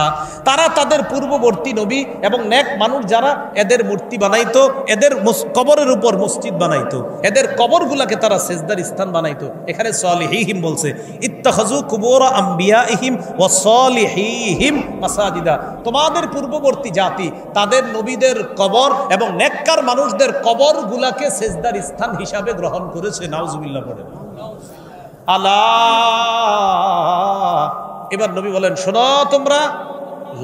তারা তাদের পূর্ববর্তী নবী এবং নেক মানুষ যারা, এদের মূর্তি বানাইতো, এদের কবরের উপর মসজিদ বানাইতো, এদের কবরগুলোকে তারা সেজদার স্থান বানাইতো। এখানে সালিহিহিম বলছে, ইত্তাখাযু কুবুর আমবিয়াইহিম ওয়া সালিহিহিম মাসাজিদা। তোমাদের পূর্ববর্তী জাতি তাদের নবীদের কবর এবং নেককার মানুষদের কবরগুলোকে সেজদার স্থান হিসাবে গ্রহণ করেছে। নাউজুবিল্লাহ পড়ে। আল্লাহ। এবার নবী বলেন, শোনো তোমরা,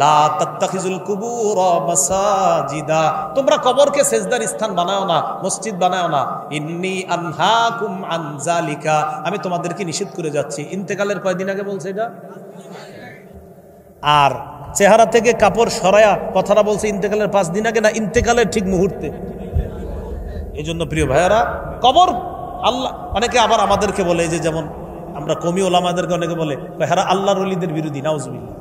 লা তাত্তাখিজুল কুবুর মাসাজিদা, তোমরা কবরকে সেজদার স্থান বানাও না, মসজিদ বানাও না। ইন্নী আনহাকুম আন যালিকা, আমি তোমাদেরকে নিষেধ করে যাচ্ছি। ইন্তেকালের কয়দিন আগে বলছে এটা? আর চেহারা থেকে কাপড় সরায়া কথাটা বলছে ইন্তেকালের 5 দিন আগে না, ইন্তেকালের ঠিক মুহূর্তে। এই জন্য প্রিয় ভাইয়ারা, কবর আল্লাহ, অনেকে আবার আমাদেরকে বলে, যে যেমন আমরা কমি ওলামাদেরকে অনেকে বলে হেরা আল্লাহর ওলিদের বিরোধী। নাউজুবিল্লাহ।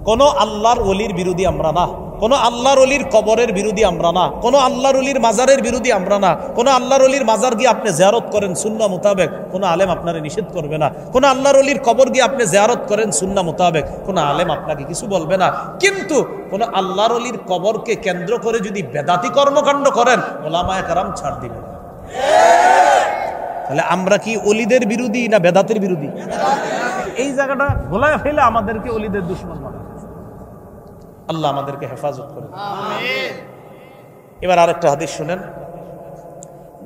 কোনো আল্লাহর ওলির বিরোধী আমরা না, কোনো আল্লাহর ওলির কবরের বিরোধী আমরা না, কোনো আল্লাহর ওলির মাজারের বিরোধী আমরা না। কোনো আল্লাহর ওলির মাজার গিয়ে আপনি জিয়ারত করেন সুন্নাহ মোতাবেক, কোনো আলেম আপনারে নিষেধ করবে না। কোনো আল্লাহর ওলির কবর গিয়ে আপনি জিয়ারত করেন সুন্নাহ মোতাবেক, কোনো আলেম আপনাকে কিছু বলবে না। কিন্তু কোনো আল্লাহর ওলির কবরকে কেন্দ্র করে যদি বেদাতি কর্মকাণ্ড করেন, ওলামায়ে কেরাম ছাড় দিবেন। তাহলে আমরা কি ওলিদের বিরোধী না বেদাতের বিরোধী? এই জায়গাটা গোলায় ফেলে আমাদেরকে ওলিদের দুশমন বানায়। আল্লাহ আমাদেরকে হেফাজত করে। এবার আরেকটা হাদিস শুনেন।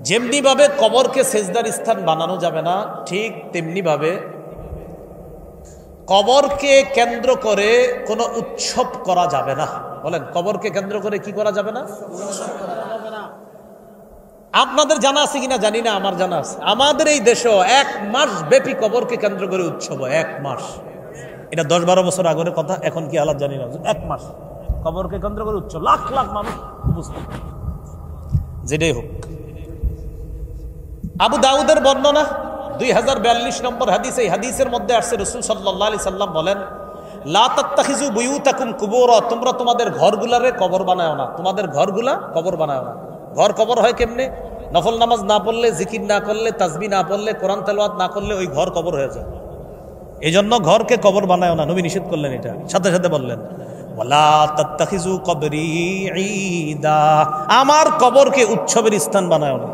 যেমনি ভাবে কবরকে সেজদার স্থান বানানো যাবে না, ঠিক তেমনি ভাবে কবরকে কেন্দ্র করে কোনো উৎসব করা যাবে না। বলেন, কবরকে কেন্দ্র করে কি করা যাবে না? আপনাদের জানা আছে কিনা জানি না, আমার জানা আছে। আমাদের এই দেশে 1 মাস ব্যাপী কবরকে কেন্দ্র করে উৎসব হয়। 1 মাস। এটা 10-12 বছর আগের কথা, এখন কি হালাত জানি না। 1 মাস কবরকে কেন্দ্র করে উৎসব, লাখ লাখ মানুষ উপস্থিত। যেটাই হোক, আবু দাউদের বর্ণনা 2042 নম্বর হাদিস। এই হাদিসের মধ্যে আসছে, রাসূল সাল্লাল্লাহু আলাইহি সাল্লাম বলেন, লা তাত্তাখিযু বুয়ুতাকুম কুবুরা, তোমরা তোমাদের ঘরগুলারে কবর বানাও না, তোমাদের ঘরগুলা কবর বানাও না। ঘর কবর হয় কেমনে? নফল নামাজ না পড়লে, জিকির না করলে, তাসবিহ না পড়লে, কোরআন তেলাওয়াত না করলে ওই ঘর কবর হয়ে যায়। এই জন্য ঘরকে কবর বানায় না, নবী নিষেধ করলেন। এটা সাথে সাথে বললেন, ওয়ালা তাত্তাখিযু কবরি ঈদা, আমার কবরকে উৎসবের স্থান বানায় না,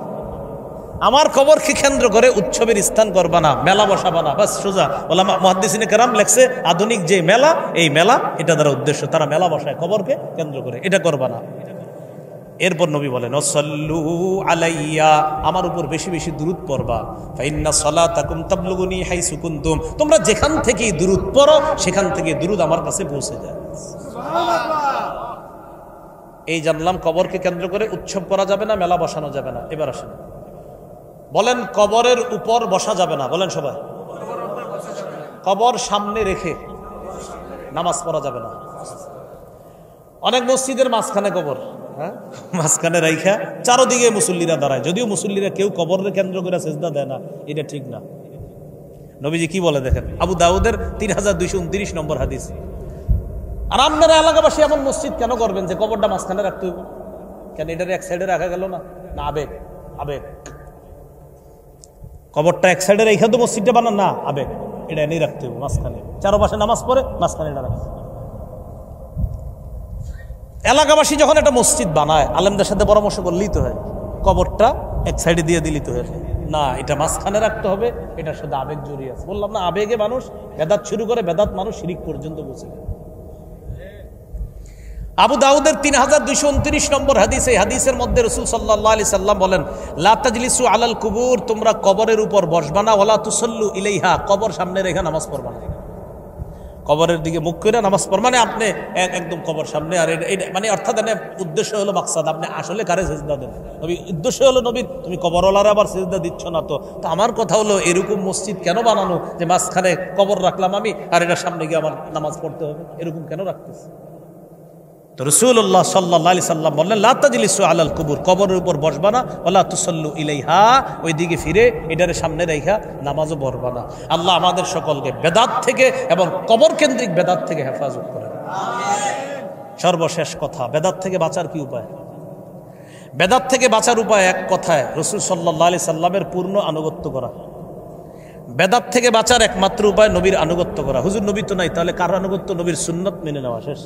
আমার কবরকে কেন্দ্র করে উৎসবের স্থান করবা না, মেলা বসাবা না। বাস সোজা। ওলামা মুহাদ্দিসিনে কেরাম লেখছে, আধুনিক যে মেলা, এই মেলা এটা দ্বারা উদ্দেশ্য, তারা মেলা বসায় কবরকে কেন্দ্র করে, এটা করবা না। এরপর নবী বলেন, ওয়াসাল্লু আলাইয়া, আমার উপর বেশি বেশি দুরূদ পড়বা। ফাইন্না সালাতাকুম তাবলুগুনি হাইসু কুনতুম, তোমরা যেখান থেকে দুরূদ পড়ো সেখান থেকে দুরূদ আমার কাছে পৌঁছে যায়। এই জানলাম কবরকে কেন্দ্র করে উৎসব করা যাবে না, মেলা বসানো যাবে না। এবার আসেন, বলেন কবরের উপর বসা যাবে না। বলেন সবাই, কবর সামনে রেখে নামাজ পড়া যাবে না। অনেক মসজিদের মাঝখানে কবর, হ্যাঁ, মাঝখানে রাইখা চারোদিকে মুসল্লিরা দাঁড়ায়। যদিও মুসল্লিরা কেউ কবরের কেন্দ্র করে সেজদা দেয় না, এটা ঠিক না। নবীজি কি বলে দেখেন, আবু দাউদের 3229 নম্বর হাদিস। আর আপনারা এলাকাবাসী এমন মসজিদ কেন করবেন যে কবরটা মাঝখানে রাখতে হবে? কেন এটার এক সাইডে রাখা গেল না? না আবেগ, আবেগ। কবরটা এক সাইডে রেখে তো মসজিদটা বানান না, আবেগ। এটা এনেই রাখতে হবে মাঝখানে, চারপাশে নামাজ পড়ে মাঝখানে এটা রাখতে। এলাকাবাসী যখন একটা মসজিদ বানায় আলেমদের সাথে পরামর্শ করলেই তো হয়, কবরটা এক সাইডে দিয়ে দিলেই তো হয় না, এটা মাঝখানে রাখতে হবে, এটার সাথে আবেগ জড়িয়ে আছে। বললাম না, আবেগে মানুষ বেদাত শুরু করে, বেদাত মানুষ শিরিক পর্যন্ত পৌঁছে। আবু দাউদের 3229 নম্বর হাদিস। এই হাদিসের মধ্যে রাসূল সাল্লাল্লাহু আলাইহি সাল্লাম বলেন, লা তাজলিসু আলাল কুবুর, তোমরা কবরের উপর বসবা না, ওয়ালা তুসাল্লু ইলাইহা, কবর সামনে রেখে নামাজ পড়বা না। কবরের দিকে মুখ করে নামাজ পড় মানে আপনি একদম কবর সামনে। আর এটা মানে অর্থাৎ উদ্দেশ্য হলো মাকসাদ, আপনি আসলে কারে সিজদা দেন? নবী উদ্দেশ্য হলো নবীর, তুমি কবরওয়ালারে আবার সিজদা দিচ্ছ না তো। তো আমার কথা হলো, এরকম মসজিদ কেন বানানো যে মাঝখানে কবর রাখলাম আমি, আর এটার সামনে গিয়ে আমার নামাজ পড়তে হবে? এরকম কেন রাখতেছে? তো রাসূলুল্লাহ সাল্লাল্লাহু আলাইহি সাল্লাম বললেন, লা তাজলিসু আলাল কুবুর, কবরের উপর বসবা না, ওয়ালা তুসাল্লু ইলাইহা, ওই দিকে ফিরে এটারে সামনে রাইখা নামাজও পড়বা না। আল্লাহ আমাদের সকলকে বেদাত থেকে এবং কবর কেন্দ্রিক বেদাত থেকে হেফাজত করেন, আমিন। সর্বশেষ কথা, বেদাত থেকে বাঁচার কি উপায়? বেদাত থেকে বাঁচার উপায় এক কথায় রাসূল সাল্লাল্লাহু আলাইহি সাল্লামের পূর্ণ আনুগত্য করা। বেদাত থেকে বাঁচার একমাত্র উপায় নবীর আনুগত্য করা। হুজুর নবী তো নাই, তাহলে কার আনুগত্য? নবীর সুন্নত মেনে নেওয়া, শেষ।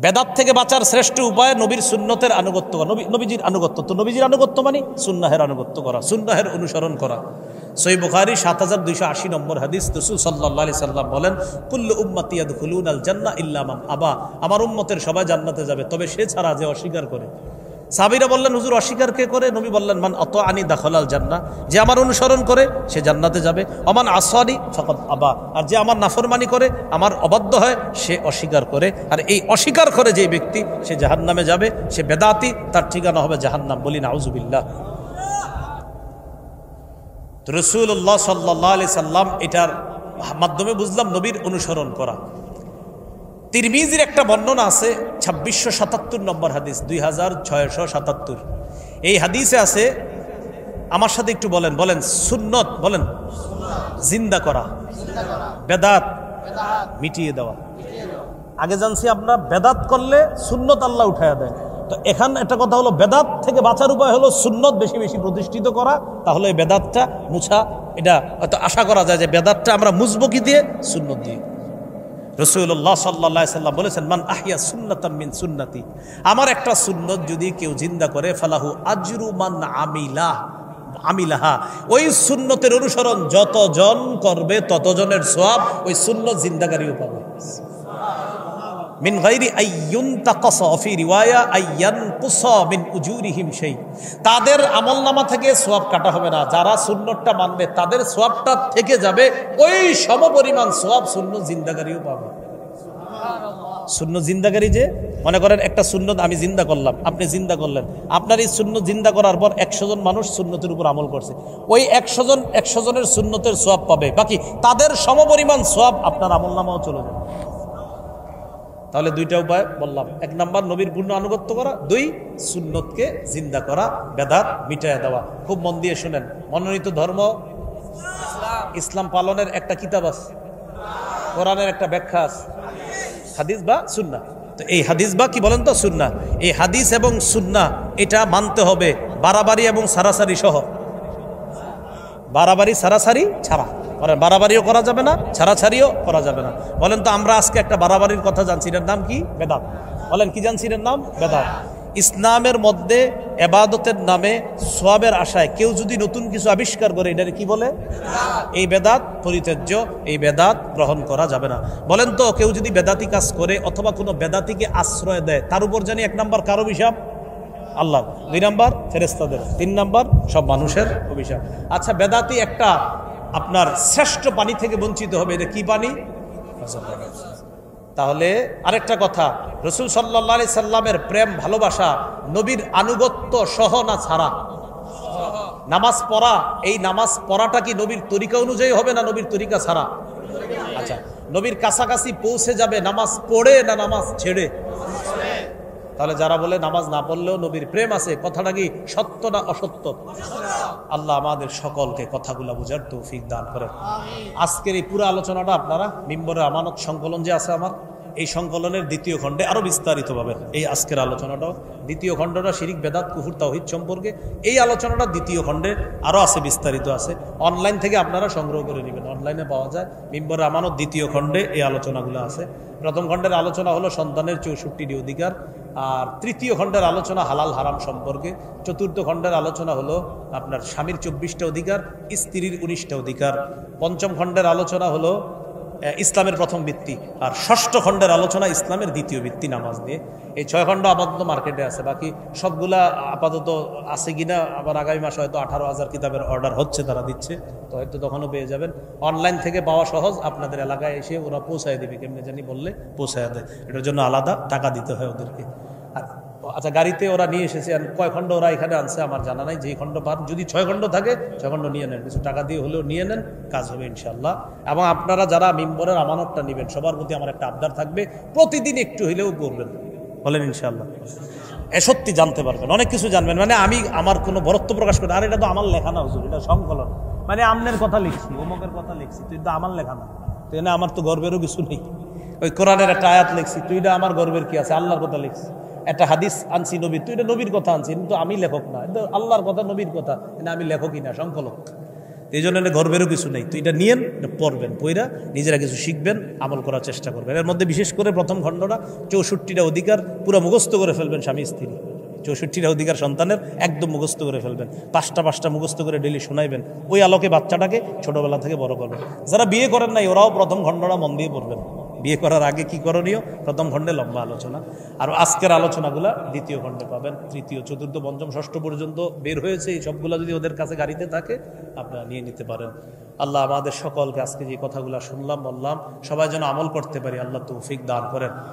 বেদাত থেকে বাঁচার শ্রেষ্ঠ উপায় নবীর সুন্নতের আনুগত্য করা, নবীজির আনুগত্য। তো নবীজির আনুগত্য মানে সুন্নাহের আনুগত্য করা, সুন্নাহের অনুসরণ করা। সহিহ বুখারী 7280 নম্বর হাদিস। রাসূল সাল্লাল্লাহু আলাইহি সাল্লাম বলেন, কুল্লু উম্মতি ইয়াদখুলুনাল জান্নাহ ইল্লা মান আবা, আমার উম্মতের সবাই জান্নাতে যাবে, তবে সে ছাড়া যে অস্বীকার করে। সাহাবীরা বললেন, হুজুর অস্বীকার কে করে? নবী বললেন, মান আতাআনি দাখালাল জান্নাহ, যে আমার অনুসরণ করে সে জান্নাতে যাবে। ওমান আসানি ফাকাদ আবা, আর যে আমার নাফরমানি করে, আমার অবাধ্য হয়, সে অস্বীকার করে। আর এই অস্বীকার করে যে ব্যক্তি, সে জাহান্নামে যাবে, সে বেদাতি, তার ঠিকানা হবে জাহান্নাম। বলি নাউযুবিল্লাহ। তো রাসূলুল্লাহ সাল্লাল্লাহু আলাইহি সাল্লাম এটার মাধ্যমে বুঝলাম নবীর অনুসরণ করা। তিরমিজির একটা বর্ণনা আছে, 2677 নম্বর হাদিস, 2677। এই হাদিসে আছে, আমার সাথে একটু বলেন, বলেন সুন্নত, বলেন জিন্দা করা, বেদাত মিটিয়ে দেওয়া। আগে জানছি আমরা বেদাত করলে সুন্নত আল্লাহ উঠায়া দেয়। তো এখান একটা কথা হলো, বেদাত থেকে বাঁচার উপায় হলো সুন্নত বেশি বেশি প্রতিষ্ঠিত করা। তাহলে বেদাতটা মুছা, এটা হয়তো আশা করা যায় যে বেদাতটা আমরা মুছবো কি দিয়ে? সুন্নত দিয়ে। রাসূলুল্লাহ সাল্লাল্লাহু আলাইহি সাল্লাম বলেছেন, মান আহইয়া সুন্নাতাম মিন সুন্নতি, আমার একটা সুন্নত যদি কেউ জিন্দা করে, ফালাহু আজরু মান আমিলাহা, ওই সুন্নতের অনুসরণ যতজন করবে ততজনের সওয়াব ওই সুন্নত জিন্দাকারীও পাবে। মিন গায়রি আইয়ুনতাকাসা, ফি রিওয়ায়া আইয়ানকুসা মিন উজুরিহিম শাই, তাদের আমলনামা থেকে সওয়াব কাটা হবে না। যারা সুন্নতটা মানবে তাদের সওয়াবটা থেকে যাবে, ওই সমপরিমাণ সওয়াব সুন্নত জিন্দাকারীও পাবে। সুন্নত জিন্দাকারী, যে মনে করেন একটা সুন্নত আমি জিন্দা করলাম, আপনি জিন্দা করলেন, আপনার এই সুন্নত জিন্দা করার পর 100 জন মানুষ সুন্নতের উপর আমল করছে, ওই 100 জনের সুন্নতের সওয়াব পাবে, বাকি তাদের সমপরিমাণ সওয়াব আপনার আমলনামাও চলে যাবে। তাহলে দুইটা উপায় বললাম, এক নাম্বার নবীর পূর্ণ আনুগত্য করা, দুই সুন্নতকে জিন্দা করা, বেদাত মিটায় দেওয়া। খুব মন দিয়ে শুনেন, মনোনীত ধর্ম ইসলাম পালনের একটা কিতাব আছে, কোরআনের একটা ব্যাখ্যা আছে, হাদিস বা সুন্নাহ। তো এই হাদিস বা কি বলেন তো? সুন্নাহ। এই হাদিস এবং সুন্নাহ এটা মানতে হবে বাড়াবাড়ি এবং সারাসারি সহ, বাড়াবাড়ি সারাসারি ছাড়া। বাড়াবাড়িও করা যাবে না, ছাড়াছাড়িও করা যাবে না। বলেন তো, আমরা আজকে একটা বাড়াবাড়ির কথা জানছি, এটার নাম কি? বেদাত। বলেন কি জানছি? এটার নাম বেদাত। ইসলামের মধ্যে এবাদতের নামে সওয়াবের আশায় কেউ যদি নতুন কিছু আবিষ্কার করে, এটাকে কি বলে? এই বেদাত পরিত্যাজ্য, এই বেদাত গ্রহণ করা যাবে না। বলেন তো, কেউ যদি বেদাতি কাজ করে অথবা কোনো বেদাতিকে আশ্রয় দেয়, তার উপর জানি 1 নাম্বার কার অভিশাপ? আল্লাহ। 2 নাম্বার ফেরেশতাদের, 3 নাম্বার সব মানুষের অভিশাপ। আচ্ছা, বেদাতি একটা আপনার শ্রেষ্ঠ পানি থেকে বঞ্চিত হবে, এটা কি পানি? তাহলে আরেকটা কথা, রাসূল সাল্লাল্লাহু আলাইহি সাল্লামের প্রেম ভালোবাসা নবীর আনুগত্য সহ না ছাড়া? নামাজ পড়া, এই নামাজ পড়াটা কি নবীর তরিকা অনুযায়ী হবে না নবীর তরিকা ছাড়া? আচ্ছা, নবীর কাছাকাছি পৌঁছে যাবে নামাজ পড়ে না নামাজ ছেড়ে? তাহলে যারা বলে নামাজ না পড়লেও নবীর প্রেম আছে, কথাটা কি সত্য না অসত্য? আল্লাহ আমাদের সকলকে কথাগুলো বুঝার তৌফিক দান করেন। আজকের এই পুরো আলোচনাটা আপনারা মিম্বরের আমানত সংকলন যে আছে আমার, এই সংকলনের দ্বিতীয় খণ্ডে আরো বিস্তারিত পাবেন। এই আজকের আলোচনাটাও দ্বিতীয় খণ্ডটা শিরিক বেদাত কুফর তাওহীদ সম্পর্কে, এই আলোচনাটা দ্বিতীয় খণ্ডে আরো আছে, বিস্তারিত আছে। অনলাইন থেকে আপনারা সংগ্রহ করে নেবেন, অনলাইনে পাওয়া যায়। মিম্বরের আমানত দ্বিতীয় খণ্ডে এই আলোচনাগুলো আছে। প্রথম খণ্ডের আলোচনা হলো সন্তানের 64টি অধিকার, আর তৃতীয় খণ্ডের আলোচনা হালাল হারাম সম্পর্কে, চতুর্থ খণ্ডের আলোচনা হলো আপনার স্বামীর 24টা অধিকার, স্ত্রীর 19টা অধিকার, পঞ্চম খণ্ডের আলোচনা হলো ইসলামের প্রথম ভিত্তি, আর ষষ্ঠ খণ্ডের আলোচনা ইসলামের দ্বিতীয় ভিত্তি নামাজ নিয়ে। এই 6 খণ্ড আপাতত মার্কেটে আছে, বাকি সবগুলা আপাতত আছে কিনা আবার আগামী মাসে হয়তো 18,000 কিতাবের অর্ডার হচ্ছে, তারা দিচ্ছে, তো হয়তো তখনও পেয়ে যাবেন। অনলাইন থেকে পাওয়া সহজ, আপনাদের এলাকায় এসে ওরা পৌঁছায় দেবে, কেমনি জানি বললে পৌঁছায় দেয়, এটার জন্য আলাদা টাকা দিতে হয় ওদেরকে। আচ্ছা, গাড়িতে ওরা নিয়ে এসেছে, কয় খণ্ড ওরা এখানে আনছে আমার জানা নাই, যেই খণ্ড পান, যদি 6 খণ্ড থাকে 6 খণ্ড নিয়ে নেন, কিছু টাকা দিয়ে হলেও নিয়ে নেন, কাজ হবে ইনশাল্লাহ। এবং আপনারা যারা মিম্বরের আমানতটা নেবেন, সবার প্রতি আমার একটা আবদার থাকবে, প্রতিদিন একটু হইলেও করবেন, বলেন ইনশাল্লাহ। সত্যি জানতে পারবেন, অনেক কিছু জানবেন। মানে আমি আমার কোনো বরত্ব প্রকাশ করি, আর এটা তো আমার লেখা না হুজুর, এটা সংকলন, মানে আমনের কথা লিখছি, অমুকের কথা লিখছি, তুই তো আমার লেখা না, তো এনে আমার তো গর্বেরও কিছু নেই। ওই কোরআনের একটা আয়াত লিখছি, তুই এটা আমার গর্বের কি আছে, আল্লাহর কথা লিখছি। একটা হাদিস আনছি নবীর, তুই এটা নবীর কথা আনছি, কিন্তু আমি লেখক না, এটা আল্লাহর কথা, নবীর কথা, এটা আমি লেখকই না, সংকলক। এই জন্য এটা গর্বেরও কিছু নেই। তো এটা নিয়েন, এটা পড়বেন, পইরা নিজেরা কিছু শিখবেন, আমল করার চেষ্টা করবেন। এর মধ্যে বিশেষ করে প্রথম খণ্ডটা 64টা অধিকার পুরো মুখস্থ করে ফেলবেন, স্বামী স্ত্রী 64টা অধিকার সন্তানের একদম মুখস্থ করে ফেলবেন, 5টা মুখস্থ করে ডেলি শোনাইবেন। ওই আলোকে বাচ্চাটাকে ছোটবেলা থেকে বড় করবেন। যারা বিয়ে করেন নাই ওরাও প্রথম খণ্ডটা মন দিয়ে পড়বেন। বিয়ে করার আগে কি করণীয়, প্রথম খণ্ডে লম্বা আলোচনা, আর আজকের আলোচনাগুলা দ্বিতীয় খণ্ডে পাবেন। তৃতীয়, চতুর্থ, পঞ্চম, ষষ্ঠ পর্যন্ত বের হয়েছে, এই সবগুলা যদি ওদের কাছে গাড়িতে থাকে আপনারা নিয়ে নিতে পারেন। আল্লাহ আমাদের সকলকে আজকে যে কথাগুলো শুনলাম বললাম সবাই যেন আমল করতে পারি, আল্লাহ তৌফিক দান করেন।